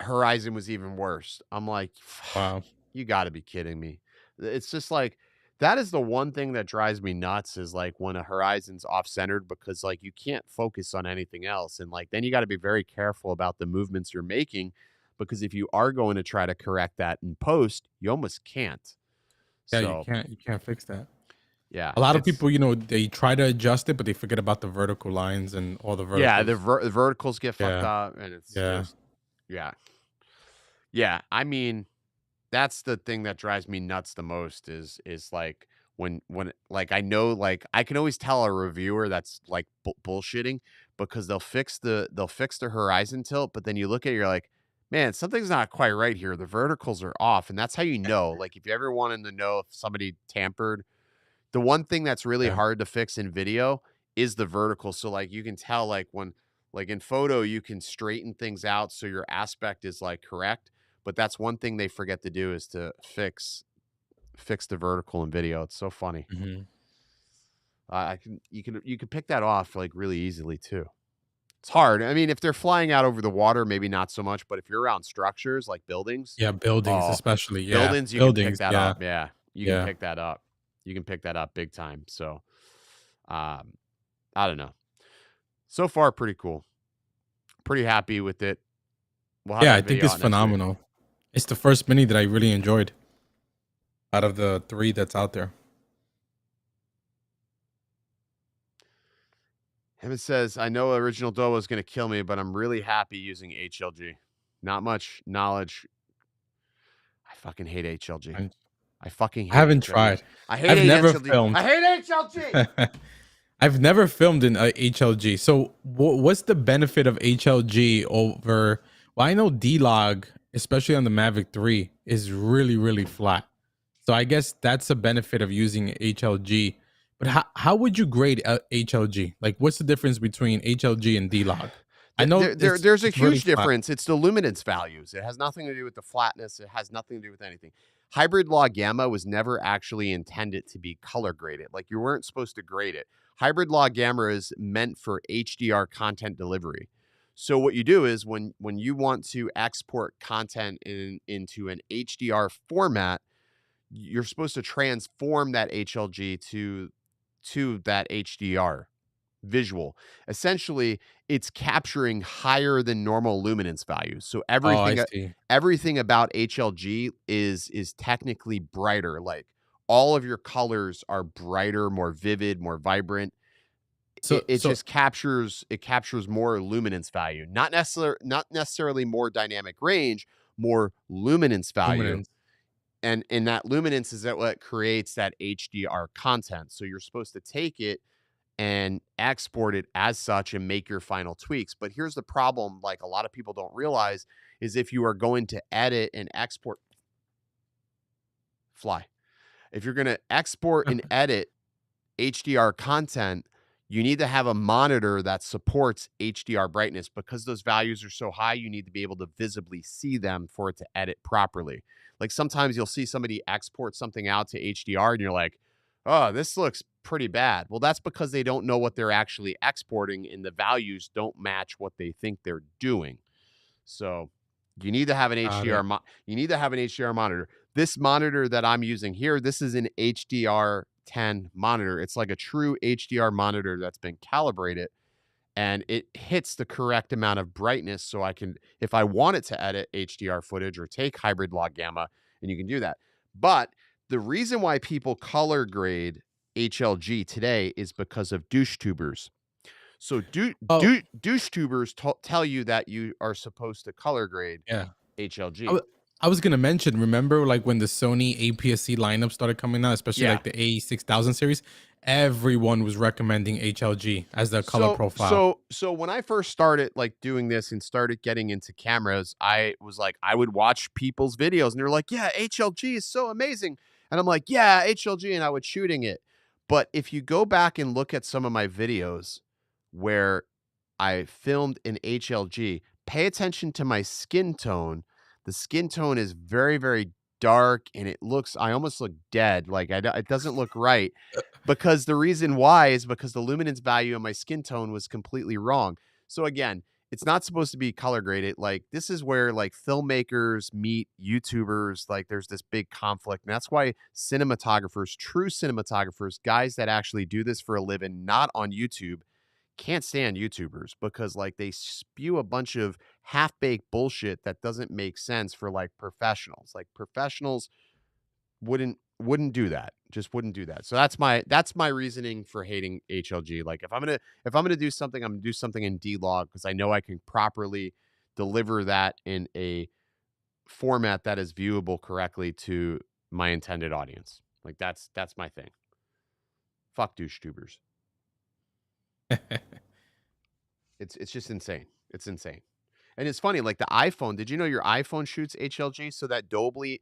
S2: Horizon was even worse. I'm like,
S3: Wow.
S2: you got to be kidding me. It's just like that is the one thing that drives me nuts is like when a horizon's off centered because like you can't focus on anything else. And like then you got to be very careful about the movements you're making because if you are going to try to correct that in post, you almost can't.
S3: Yeah,
S2: So,
S3: you can't fix that.
S2: yeah,
S3: A lot of
S2: it's
S3: people, they try to adjust it, but they forget about the vertical lines and all the
S2: yeah,
S3: verticals.
S2: the verticals get fucked
S3: Yeah,
S2: up and it's
S3: yeah,
S2: just yeah. Yeah, I mean, that's the thing that drives me nuts the most is like when like I know like I can always tell a reviewer that's like bullshitting because they'll fix the horizon tilt, but then you look at it, you're like, man, something's not quite right here. The verticals are off, and that's how you know. Like if you ever wanted to know if somebody tampered, the one thing that's really
S3: yeah.
S2: hard to fix in video is the vertical. So like you can tell like when like in photo you can straighten things out so your aspect is like correct, but that's one thing they forget to do is to fix the vertical in video. It's so funny.
S3: Hmm.
S2: I can you can pick that off like really easily too. It's hard. I mean, if they're flying out over the water, maybe not so much, but if you're around structures like buildings,
S3: Yeah, buildings
S2: oh,
S3: especially. Yeah,
S2: buildings, you can pick
S3: buildings.
S2: that
S3: Yeah,
S2: up. Yeah, you can
S3: yeah.
S2: pick that up. You can pick that up big time. So, um, I don't know. So far, pretty cool. Pretty happy with it. We'll have
S3: Yeah, I
S2: that
S3: think
S2: video
S3: it's
S2: out next week.
S3: phenomenal. It's the first mini that I really enjoyed out of the three that's out there.
S2: Him says, I know original Doe is going to kill me, but I'm really happy using HLG. Not much knowledge. I fucking hate HLG.
S3: And
S2: I fucking
S3: I
S2: hate
S3: haven't
S2: HLG.
S3: tried.
S2: I hate
S3: I've never
S2: HLG. I
S3: filmed.
S2: hate HLG.
S3: I've never filmed in a HLG. So what's the benefit of HLG over? Well, I know D-Log, especially on the Mavic 3, is really, really flat. So I guess that's a benefit of using HLG. But how would you grade HLG? Like, what's the difference between HLG and D-Log? I know
S2: There's a
S3: it's really
S2: huge
S3: flat.
S2: difference. It's the luminance values. It has nothing to do with the flatness. It has nothing to do with anything. Hybrid log gamma was never actually intended to be color graded. Like you weren't supposed to grade it. Hybrid log gamma is meant for HDR content delivery. So what you do is when you want to export content into an HDR format, you're supposed to transform that HLG to that HDR visual. Essentially, it's capturing higher than normal luminance values. So
S3: Oh, I see.
S2: everything about HLG is technically brighter. Like all of your colors are brighter, more vivid, more vibrant.
S3: So
S2: It
S3: so
S2: just captures more luminance value. Not necessarily more dynamic range, more luminance value.
S3: luminance.
S2: And that luminance is that what creates that HDR content. So you're supposed to take it and export it as such and make your final tweaks. But here's the problem, like a lot of people don't realize, is if you are going to edit and export fly. If you're going to export and edit HDR content, you need to have a monitor that supports HDR brightness because those values are so high, you need to be able to visibly see them for it to edit properly. Like sometimes you'll see somebody export something out to HDR and you're like, oh, this looks pretty bad. Well, that's because they don't know what they're actually exporting and the values don't match what they think they're doing. So you need to have an
S3: Got it.
S2: you need to have an HDR monitor. This monitor that I'm using here, this is an HDR10 monitor. It's like a true HDR monitor that's been calibrated and it hits the correct amount of brightness so I can, if I wanted to edit HDR footage or take hybrid log gamma, and you can do that. But the reason why people color grade HLG today is because of douche tubers. So
S3: Oh,
S2: douche tubers tell you that you are supposed to color grade
S3: yeah. I,
S2: HLG.
S3: w- I was gonna mention. Remember, like when the Sony APS-C lineup started coming out, especially
S2: Yeah.
S3: like the A6000 series, everyone was recommending HLG as their color profile.
S2: So when I first started like doing this and started getting into cameras, I was like, I would watch people's videos and they're like, yeah, HLG is so amazing. And I'm like, yeah, HLG. And I was shooting it. But if you go back and look at some of my videos where I filmed in HLG, pay attention to my skin tone. The skin tone is very, very dark, and I almost look dead. Like it doesn't look right, because the reason why is because the luminance value of my skin tone was completely wrong. So again, it's not supposed to be color graded. Like, this is where like filmmakers meet YouTubers. Like, there's this big conflict. And that's why cinematographers, true cinematographers, guys that actually do this for a living, not on YouTube, can't stand YouTubers, because like they spew a bunch of half-baked bullshit that doesn't make sense for like professionals. Like, professionals wouldn't do that. Just wouldn't do that. So that's my reasoning for hating HLG. Like, if I'm gonna do something, I'm gonna do something in D-Log, because I know I can properly deliver that in a format that is viewable correctly to my intended audience. Like, that's my thing. Fuck douche tubers. It's just insane. It's insane. And it's funny, like the iPhone, did you know your iPhone shoots HLG? So that Dolby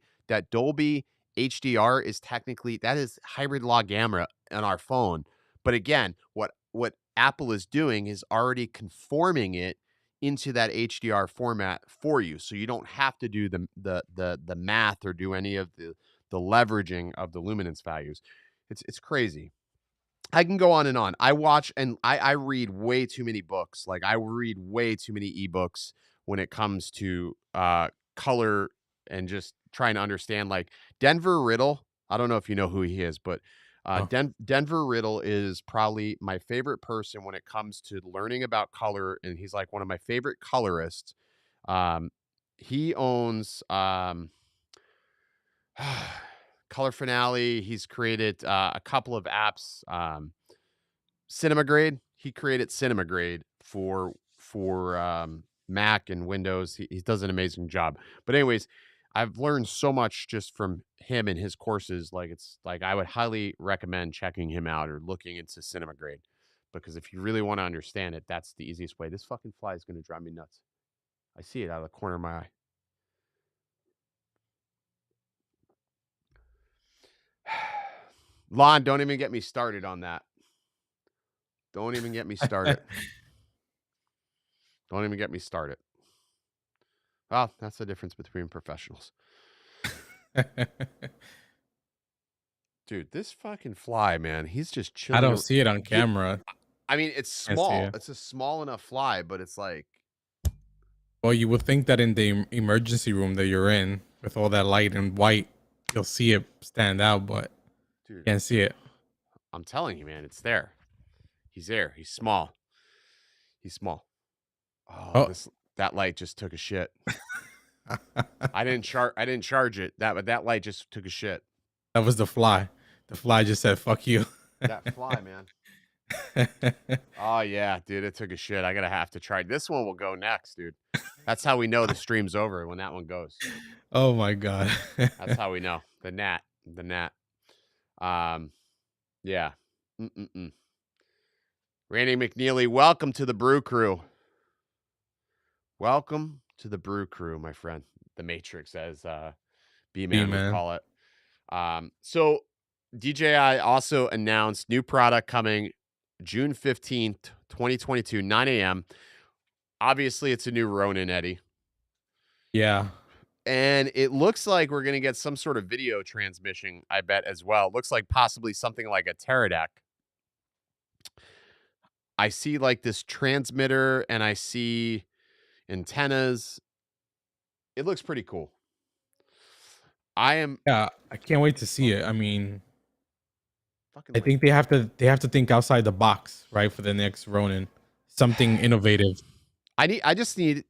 S2: HDR is technically, that is hybrid log gamma on our phone. But again, what Apple is doing is already conforming it into that HDR format for you. So you don't have to do the math or do any of the leveraging of the luminance values. It's crazy. I can go on and on. I watch and I read way too many books. Like, I read way too many ebooks when it comes to color and just trying to understand. Like, Denver Riddle, I don't know if you know who he is, but
S3: Oh.
S2: Denver Riddle is probably my favorite person when it comes to learning about color, and he's like one of my favorite colorists. He owns Color Finale. He's created a couple of apps. Cinema Grade. He created Cinema Grade for Mac and Windows. He does an amazing job. But anyways, I've learned so much just from him and his courses. Like, it's like I would highly recommend checking him out or looking into Cinema Grade, because if you really want to understand it, that's the easiest way. This fucking fly is going to drive me nuts. I see it out of the corner of my eye. Lon, don't even get me started on that. Don't even get me started. Don't even get me started. Well, that's the difference between professionals. Dude, this fucking fly, man, he's just
S3: I
S2: chilling.
S3: don't see it on camera.
S2: I mean, it's
S3: Can't see
S2: small.
S3: it.
S2: It's a small enough fly, but it's like,
S3: Well, you would think that in the emergency room that you're in, with all that light and white, you'll see it stand out, but
S2: dude,
S3: can't see it.
S2: I'm telling you, man, it's there. He's there. He's small. He's small. Oh,
S3: Oh.
S2: that light just took a shit. I didn't charge it. That light just took a shit.
S3: That was the fly. The fly just said, "Fuck you."
S2: That fly, man. Oh yeah, dude, it took a shit. I gotta have to try. This one will go next, dude. That's how we know the stream's over, when that one goes.
S3: Oh my god.
S2: That's how we know. The gnat. Yeah. Randy McNeely, welcome to the Brew Crew. Welcome to the Brew Crew, my friend. The Matrix, as B-Man would call it. So DJI also announced new product coming June 15th, 2022, 9 a.m. Obviously, it's a new Ronin, Eddie.
S3: Yeah.
S2: And it looks like we're going to get some sort of video transmission, I bet, as well. It looks like possibly something like a Teradek. I see like this transmitter, and I see antennas. It looks pretty cool.
S3: Yeah, I can't wait to see it. I mean,
S2: fucking
S3: I think they have to think outside the box, right, for the next Ronin. Something innovative.
S2: I just need,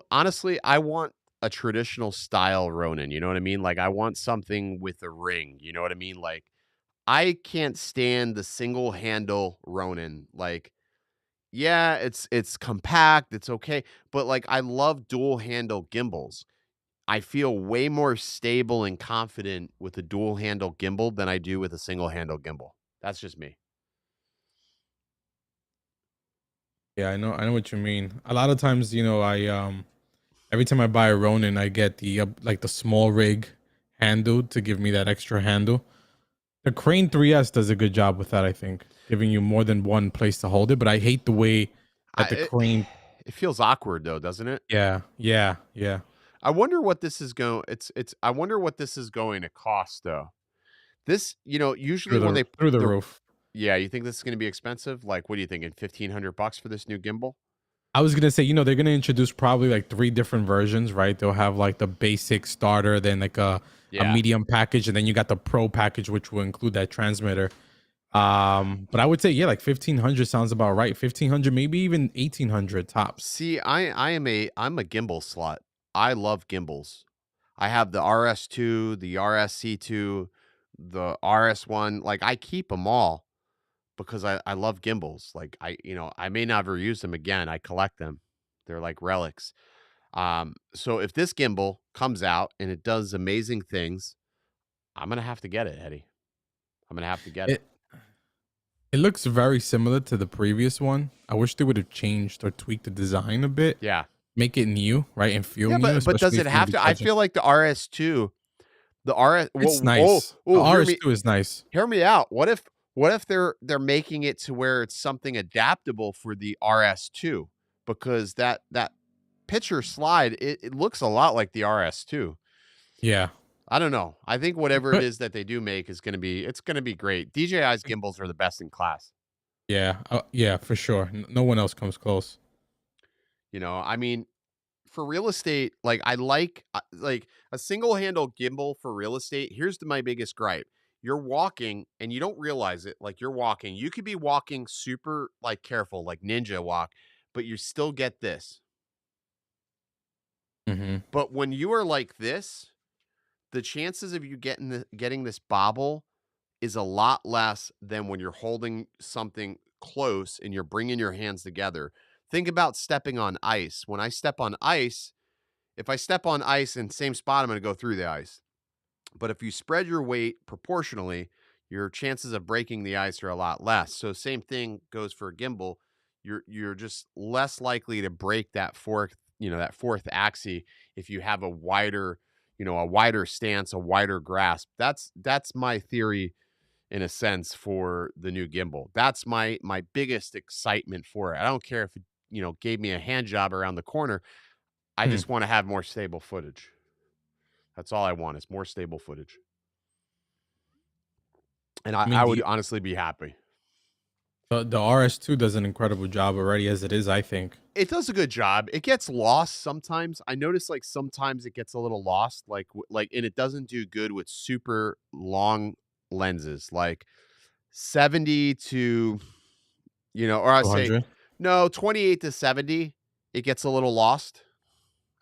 S2: honestly, I want a traditional style Ronin, you know what I mean? Like, I want something with a ring, you know what I mean? Like, I can't stand the single handle Ronin. Like, yeah, it's compact, it's okay, but like, I love dual handle gimbals. I feel way more stable and confident with a dual handle gimbal than I do with a single handle gimbal. That's just me.
S3: Yeah, I know what you mean. A lot of times, I every time I buy a Ronin, I get the like the small rig handle to give me that extra handle. The Crane 3S does a good job with that, I think, giving you more than one place to hold it. But I hate the way
S2: I,
S3: that the
S2: it,
S3: Crane.
S2: it feels awkward though, doesn't it?
S3: Yeah.
S2: I wonder what this is going. It's. I wonder what this is going to cost though. This, usually when they
S3: Through the
S2: the
S3: roof.
S2: yeah, you think this is going to be expensive? Like, what are you thinking? $1,500 for this new gimbal?
S3: I was gonna say, they're gonna introduce probably like 3 different versions, right? They'll have like the basic starter, then like a
S2: Yeah.
S3: medium package, and then you got the pro package, which will include that transmitter. But I would say, yeah, like 1,500 sounds about right. 1,500, maybe even 1,800 tops.
S2: See, I'm a gimbal slut. I love gimbals. I have the RS2, the RSC2, the RS1. Like I keep them all because I love gimbals. Like I may never use them again. I collect them. They're like relics. So if this gimbal comes out and it does amazing things, I'm gonna have to get it, Eddie. I'm gonna have to get it.
S3: It it looks very similar to the previous one. I wish they would have changed or tweaked the design a bit,
S2: Yeah.
S3: make it new, right, and feel
S2: Yeah,
S3: new,
S2: but does
S3: especially
S2: it
S3: if you're gonna
S2: have
S3: be
S2: to? I
S3: judging.
S2: feel like the RS2, the RS.
S3: It's
S2: Whoa, oh,
S3: nice. The
S2: oh,
S3: RS2 is nice.
S2: hear me out. What if they're making it to where it's something adaptable for the RS2 because that picture slide it looks a lot like the RS2.
S3: Yeah.
S2: I don't know. I think whatever it
S3: But
S2: is that they do make is going to be great. DJI's gimbals are the best in class.
S3: yeah, for sure. No one else comes close.
S2: I mean, for real estate, like I like a single handle gimbal for real estate. Here's my biggest gripe. You're walking and you don't realize it. Like you're walking. You could be walking super like careful, like ninja walk, but you still get this.
S3: Hmm.
S2: But when you are like this, the chances of you getting this bobble is a lot less than when you're holding something close and you're bringing your hands together. Think about stepping on ice. When I step on ice, if I step on ice in the same spot, I'm going to go through the ice. But if you spread your weight proportionally, your chances of breaking the ice are a lot less. So same thing goes for a gimbal. You're just less likely to break that fourth axis if you have a wider stance, a wider grasp. That's my theory in a sense for the new gimbal. That's my biggest excitement for it. I don't care if it, gave me a hand job around the corner. I
S3: Hmm.
S2: just want to have more stable footage. That's all I want is more stable footage. And I,
S3: I mean,
S2: I would
S3: the
S2: honestly be happy.
S3: the RS2 does an incredible job already as it is, I think.
S2: It does a good job. It gets lost sometimes. I notice like sometimes it gets a little lost, and it doesn't do good with super long lenses, like 70 to, or I say
S3: 200.
S2: no, 28 to 70. It gets a little lost.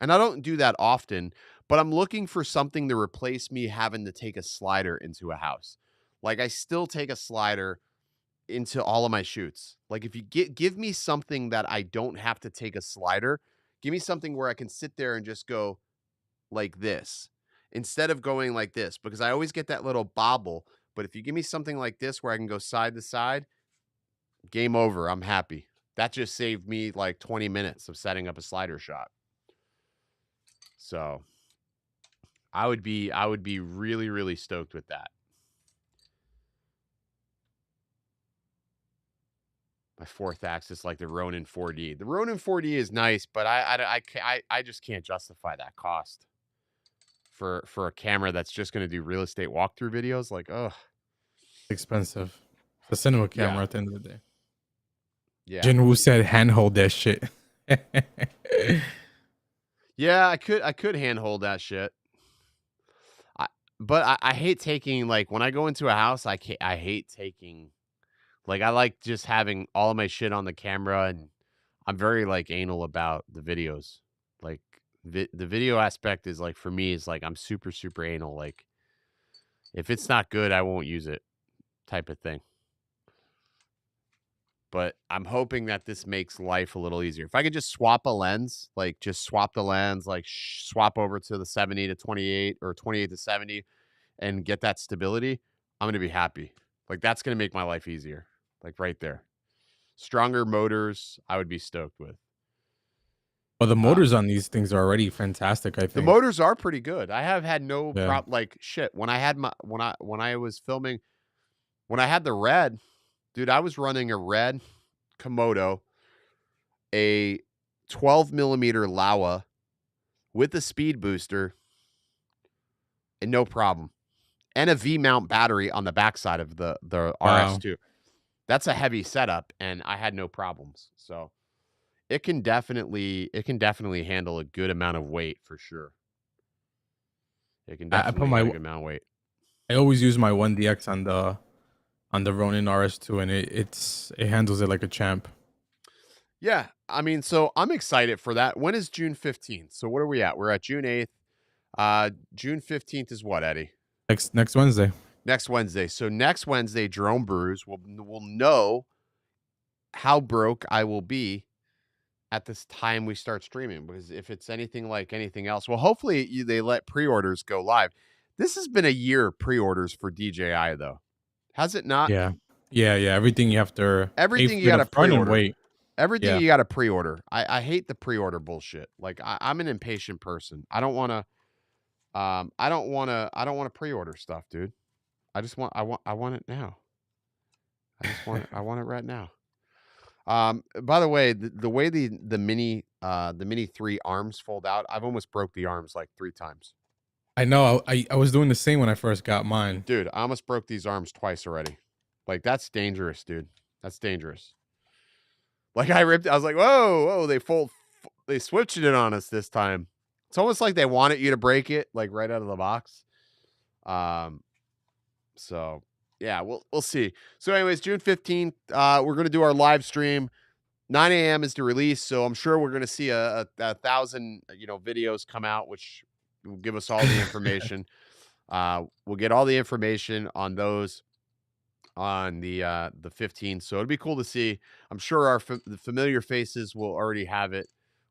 S2: And I don't do that often, but I'm looking for something to replace me having to take a slider into a house. Like I still take a slider into all of my shoots. Like if you give me something that I don't have to take a slider, give me something where I can sit there and just go like this instead of going like this because I always get that little bobble. But if you give me something like this where I can go side to side, game over. I'm happy. That just saved me like 20 minutes of setting up a slider shot. So I would be really, really stoked with that. My fourth axis, like the Ronin 4D. The Ronin 4D is nice, but I just can't justify that cost for a camera that's just going to do real estate walkthrough videos. Like, ugh,
S3: Expensive. The cinema camera
S2: yeah,
S3: at the end of the day.
S2: yeah,
S3: Jinwoo said handhold that shit.
S2: yeah. I could handhold that shit. I, but I hate taking like when I go into a house. I hate taking like I like just having all of my shit on the camera, and I'm very like anal about the videos. Like the video aspect is like for me is like I'm super super anal. Like if it's not good, I won't use it, type of thing. But I'm hoping that this makes life a little easier. If I could just swap a lens, like just swap the lens, like swap over to the 70 to 28 or 28 to 70 and get that stability, I'm going to be happy. Like that's going to make my life easier. Like right there. Stronger motors, I would be stoked with.
S3: Well, the
S2: Uh,
S3: motors on these things are already fantastic, I
S2: the
S3: think.
S2: motors are pretty good. I have had no
S3: Yeah.
S2: like shit when I had my when I was filming. When I had the red, dude, I was running a red Komodo, a 12 millimeter Laowa with a speed booster, and no problem. And a V-mount battery on the backside of the
S3: Wow.
S2: RS2. That's a heavy setup, and I had no problems. So it can definitely handle a good amount of weight for sure. It can
S3: I put
S2: definitely
S3: my
S2: handle a good amount of weight.
S3: I always use my 1DX on the Ronin RS2, and it handles it like a champ.
S2: Yeah, I mean, so I'm excited for that. When is June 15th? So what are we at? We're at June 8th. June 15th is what, Eddie?
S3: Next Wednesday.
S2: Next Wednesday. So next Wednesday, Jerome Brews will know how broke I will be at this time we start streaming. Because if it's anything like anything else, well, hopefully they let pre-orders go live. This has been a year of pre-orders for DJI, though. Has it not?
S3: Yeah. Everything you have to
S2: Everything you got to pre-order.
S3: Wait.
S2: Everything
S3: Yeah.
S2: you got to pre-order. I hate the pre-order bullshit. Like I'm an impatient person. I don't want to pre-order stuff, dude. I want it now. I want it right now. By the way, the way the Mini 3 arms fold out, I've almost broke the arms like 3 times.
S3: I know. I was doing the same when I first got mine.
S2: Dude, I almost broke these arms twice already. Like that's dangerous, dude. That's dangerous. Like I was like, whoa, they switched it on us this time. It's almost like they wanted you to break it, like right out of the box. So yeah, we'll see. So anyways, June 15th, we're going to do our live stream. 9 a.m. is the release. So I'm sure we're going to see a 1,000, videos come out, which will give us all the information. We'll get all the information on those on the 15th. So it'll be cool to see. I'm sure the familiar faces will already have it,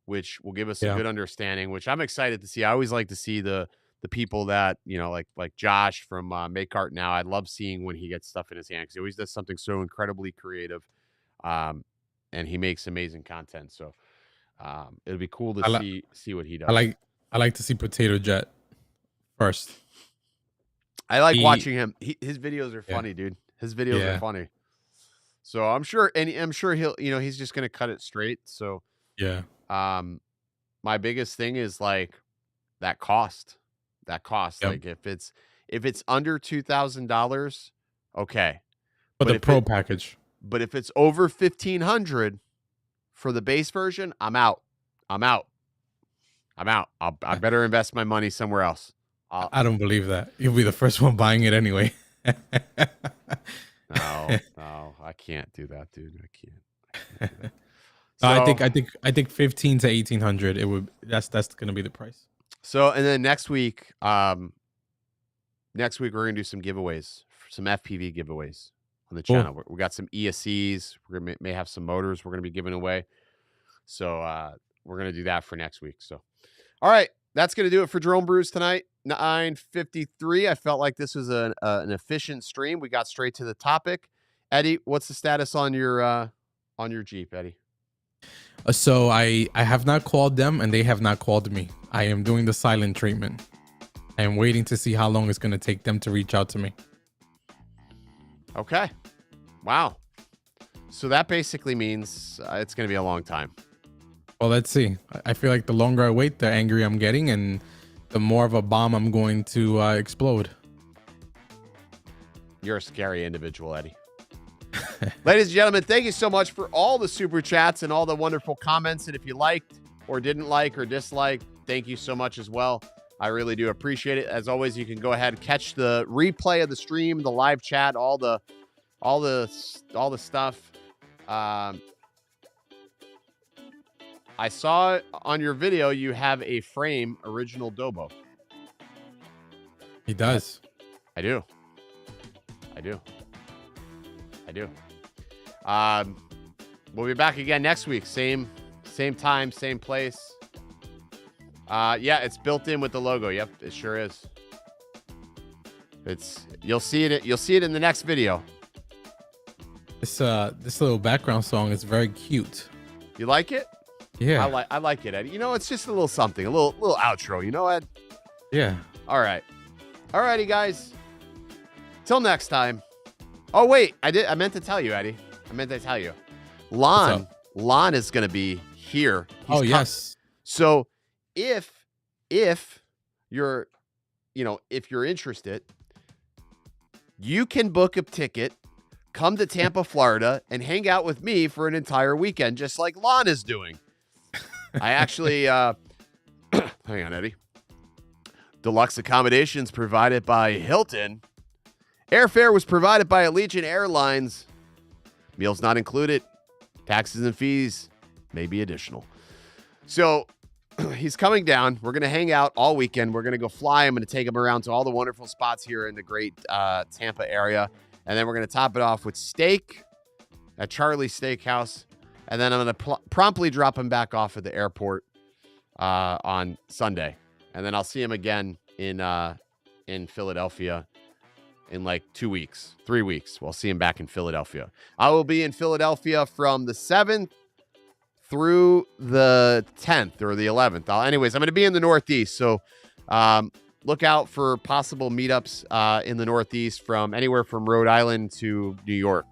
S2: which will give us a good understanding, which I'm excited to see. I always like to see the people that, like Josh from Make Art Now. I love seeing when he gets stuff in his hand because he always does something so incredibly creative. And he makes amazing content. So it'll be cool to see what he does.
S3: I like to see Potato Jet first.
S2: I like watching him. His videos are funny, dude. His videos are funny. So I'm sure he'll, he's just going to cut it straight. So
S3: yeah.
S2: My biggest thing is like that cost. Yep. Like if it's under $2,000, okay.
S3: But the pro package.
S2: But if it's over $1,500 for the base version, I'm out. I better invest my money somewhere else.
S3: I don't believe that. You'll be the first one buying it anyway.
S2: No, I can't do that, dude. I can't do that. So,
S3: I think 1,500 to 1,800. It would. That's going to be the price.
S2: So, and then next week we're gonna do some giveaways, some FPV giveaways on the channel. Cool. We got some ESCs. We may have some motors we're gonna be giving away. So we're gonna do that for next week. So, all right, that's gonna do it for Drone Brews tonight. 9:53. I felt like this was an efficient stream. We got straight to the topic. Eddie, what's the status on your Jeep, Eddie?
S3: So I have not called them and they have not called me. I am doing the silent treatment. I am waiting to see how long it's going to take them to reach out to me.
S2: Okay. Wow. So that basically means it's going to be a long time.
S3: Well, let's see. I feel like the longer I wait, the angrier I'm getting and the more of a bomb I'm going to explode.
S2: You're a scary individual, Eddie. Ladies and gentlemen, thank you so much for all the super chats and all the wonderful comments. And if you liked or didn't like or disliked, thank you so much as well. I really do appreciate it. As always, you can go ahead and catch the replay of the stream, the live chat, all the stuff. I saw on your video you have a frame original Dobo.
S3: He does.
S2: I do. We'll be back again next week. Same time, same place. Yeah, it's built in with the logo. Yep, it sure is. You'll see it in the next video.
S3: This little background song is very cute.
S2: You like it?
S3: Yeah.
S2: I like it, Ed. It's just a little something, a little outro, Ed?
S3: Yeah.
S2: All right. All righty, guys. Till next time. Oh wait, I meant to tell you, Eddie. I meant to tell you. Lon is going to be here.
S3: Oh yes.
S2: So if you're if you're interested, you can book a ticket, come to Tampa, Florida, and hang out with me for an entire weekend, just like Lon is doing. I actually, hang on, Eddie. Deluxe accommodations provided by Hilton. Airfare was provided by Allegiant Airlines. Meals not included. Taxes and fees may be additional. So he's coming down. We're going to hang out all weekend. We're going to go fly. I'm going to take him around to all the wonderful spots here in the great Tampa area. And then we're going to top it off with steak at Charlie's Steakhouse. And then I'm going to promptly drop him back off at the airport on Sunday. And then I'll see him again in Philadelphia in like 2 weeks, 3 weeks. We'll see him back in Philadelphia. I will be in Philadelphia from the 7th through the 10th or the 11th. Anyways, I'm going to be in the Northeast. So look out for possible meetups in the Northeast from anywhere from Rhode Island to New York.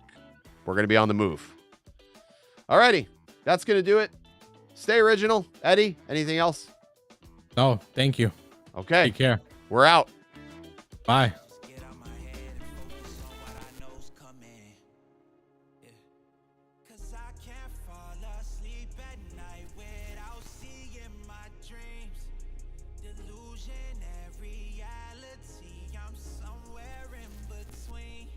S2: We're going to be on the move. Alrighty, that's going to do it. Stay original. Eddie, anything else?
S3: No, thank you.
S2: Okay.
S3: Take care.
S2: We're out.
S3: Bye.
S1: Get out my head and focus on what I know's coming. Yeah. 'Cause I can't fall asleep at night without seeing my dreams. Delusionary reality, I'm somewhere in between.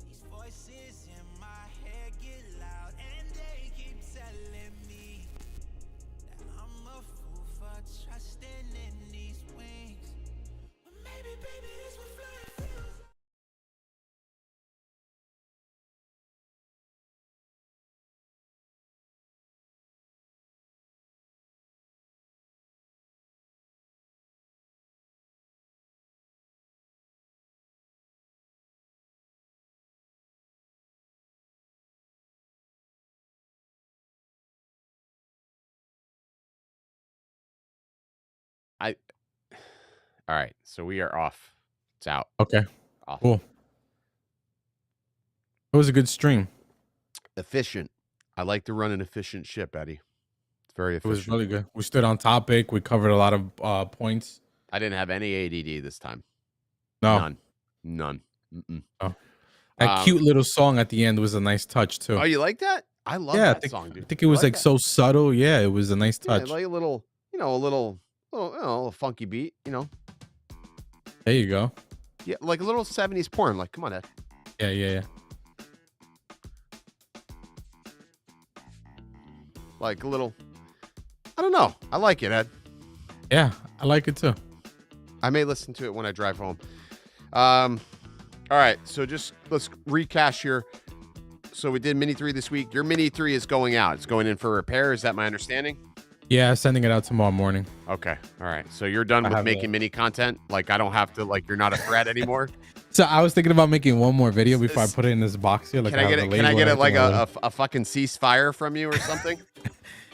S1: These voices in my head get loud and they keep telling me that I'm a fool for trusting in these wings. But maybe, baby, this what flying feels like.
S2: All right. So we are off. It's out.
S3: Okay.
S2: Off.
S3: Cool. It was a good stream.
S2: Efficient. I like to run an efficient ship, Eddie. It's very
S3: It was
S2: efficient.
S3: really good. We stood on topic. We covered a lot of points.
S2: I didn't have any ADD this time.
S3: No.
S2: None. Mm-mm.
S3: Oh. That cute little song at the end was a nice touch too.
S2: Oh, you like that? I love
S3: Yeah,
S2: that song, dude.
S3: I think it was like
S2: that.
S3: so subtle. Yeah, it was a nice
S2: Yeah,
S3: touch.
S2: like a little, a little funky beat,
S3: There you go.
S2: Yeah, like a little 70s porn. Like, come on, Ed.
S3: Yeah.
S2: Like a little, I don't know. I like it, Ed.
S3: Yeah, I like it too.
S2: I may listen to it when I drive home. All right, so just let's recash here. So we did Mini 3 this week. Your Mini 3 is going out. It's going in for repair. Is that my understanding?
S3: Yeah, sending it out tomorrow morning.
S2: Okay. All right. So you're done with making mini content? Like, I don't have to, like, you're not a threat anymore?
S3: So I was thinking about making one more video before I put it in this box here. Like,
S2: Can I get it like a fucking ceasefire from you or something?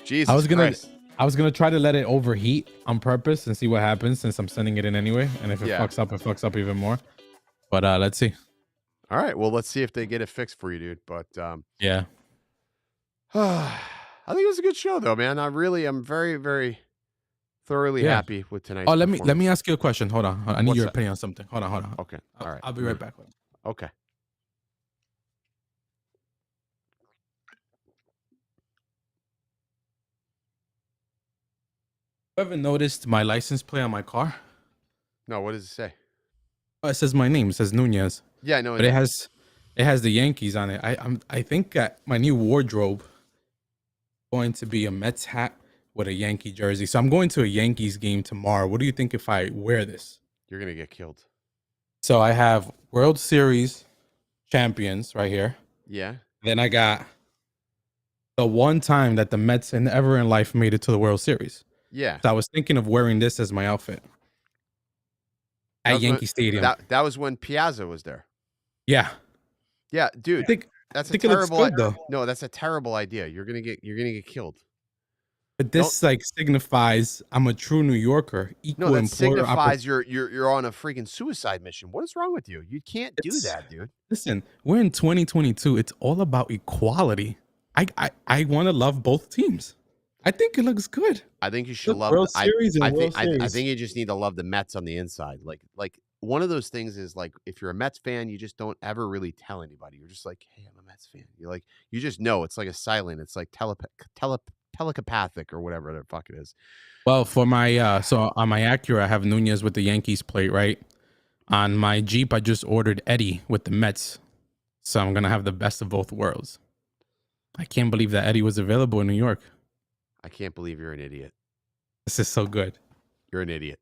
S2: Jesus Christ.
S3: I was gonna try to let it overheat on purpose and see what happens since I'm sending it in anyway. And if it fucks up, it fucks up even more. But let's see.
S2: All right. Well, let's see if they get it fixed for you, dude. But
S3: yeah.
S2: I think it was a good show, though, man. I'm very, very thoroughly happy with tonight's.
S3: Oh, let me ask you a question. Hold on. I need your opinion on something. Hold on.
S2: Okay. All right.
S3: I'll be right back.
S2: Okay.
S3: You ever noticed my license plate on my car?
S2: No, what does it say?
S3: Oh, it says my name. It says Nunez.
S2: Yeah, I know.
S3: But it has the Yankees on it. I think that my new wardrobe is going to be a Mets hat with a Yankee jersey. So I'm going to a Yankees game tomorrow. What do you think if I wear this?
S2: You're gonna get killed.
S3: So I have World Series champions right here.
S2: Yeah.
S3: Then I got the one time that the Mets ever in life made it to the World Series.
S2: Yeah.
S3: So I was thinking of wearing this as my outfit at Yankee Stadium.
S2: That was when Piazza was there.
S3: Yeah.
S2: Yeah, dude.
S3: I think
S2: that's
S3: a
S2: terrible.
S3: It looks good, though.
S2: No, that's a terrible idea. You're gonna get killed.
S3: But this like signifies I'm a true New Yorker,
S2: No,
S3: equal
S2: that
S3: employer
S2: signifies you're on a freaking suicide mission. What is wrong with you? You can't do
S3: It's-
S2: that, dude.
S3: Listen, we're in 2022. It's all about equality. I want to love both teams. I think it looks good.
S2: I think you should
S3: Look,
S2: love
S3: World
S2: the,
S3: Series and
S2: I
S3: World
S2: think I
S3: Series.
S2: think you just need to love the Mets on the inside. Like one of those things is like if you're a Mets fan, you just don't ever really tell anybody. You're just like, hey, I'm a Mets fan. You're like, you just know. It's like a silent. It's like telepathic or whatever the fuck it is.
S3: Well, for my so on my Acura, I have Nunez with the Yankees plate, right? On my Jeep, I just ordered Eddie with the Mets. So I'm gonna have the best of both worlds. I can't believe that Eddie was available in New York.
S2: I can't believe you're an idiot.
S3: This is so good.
S2: You're an idiot.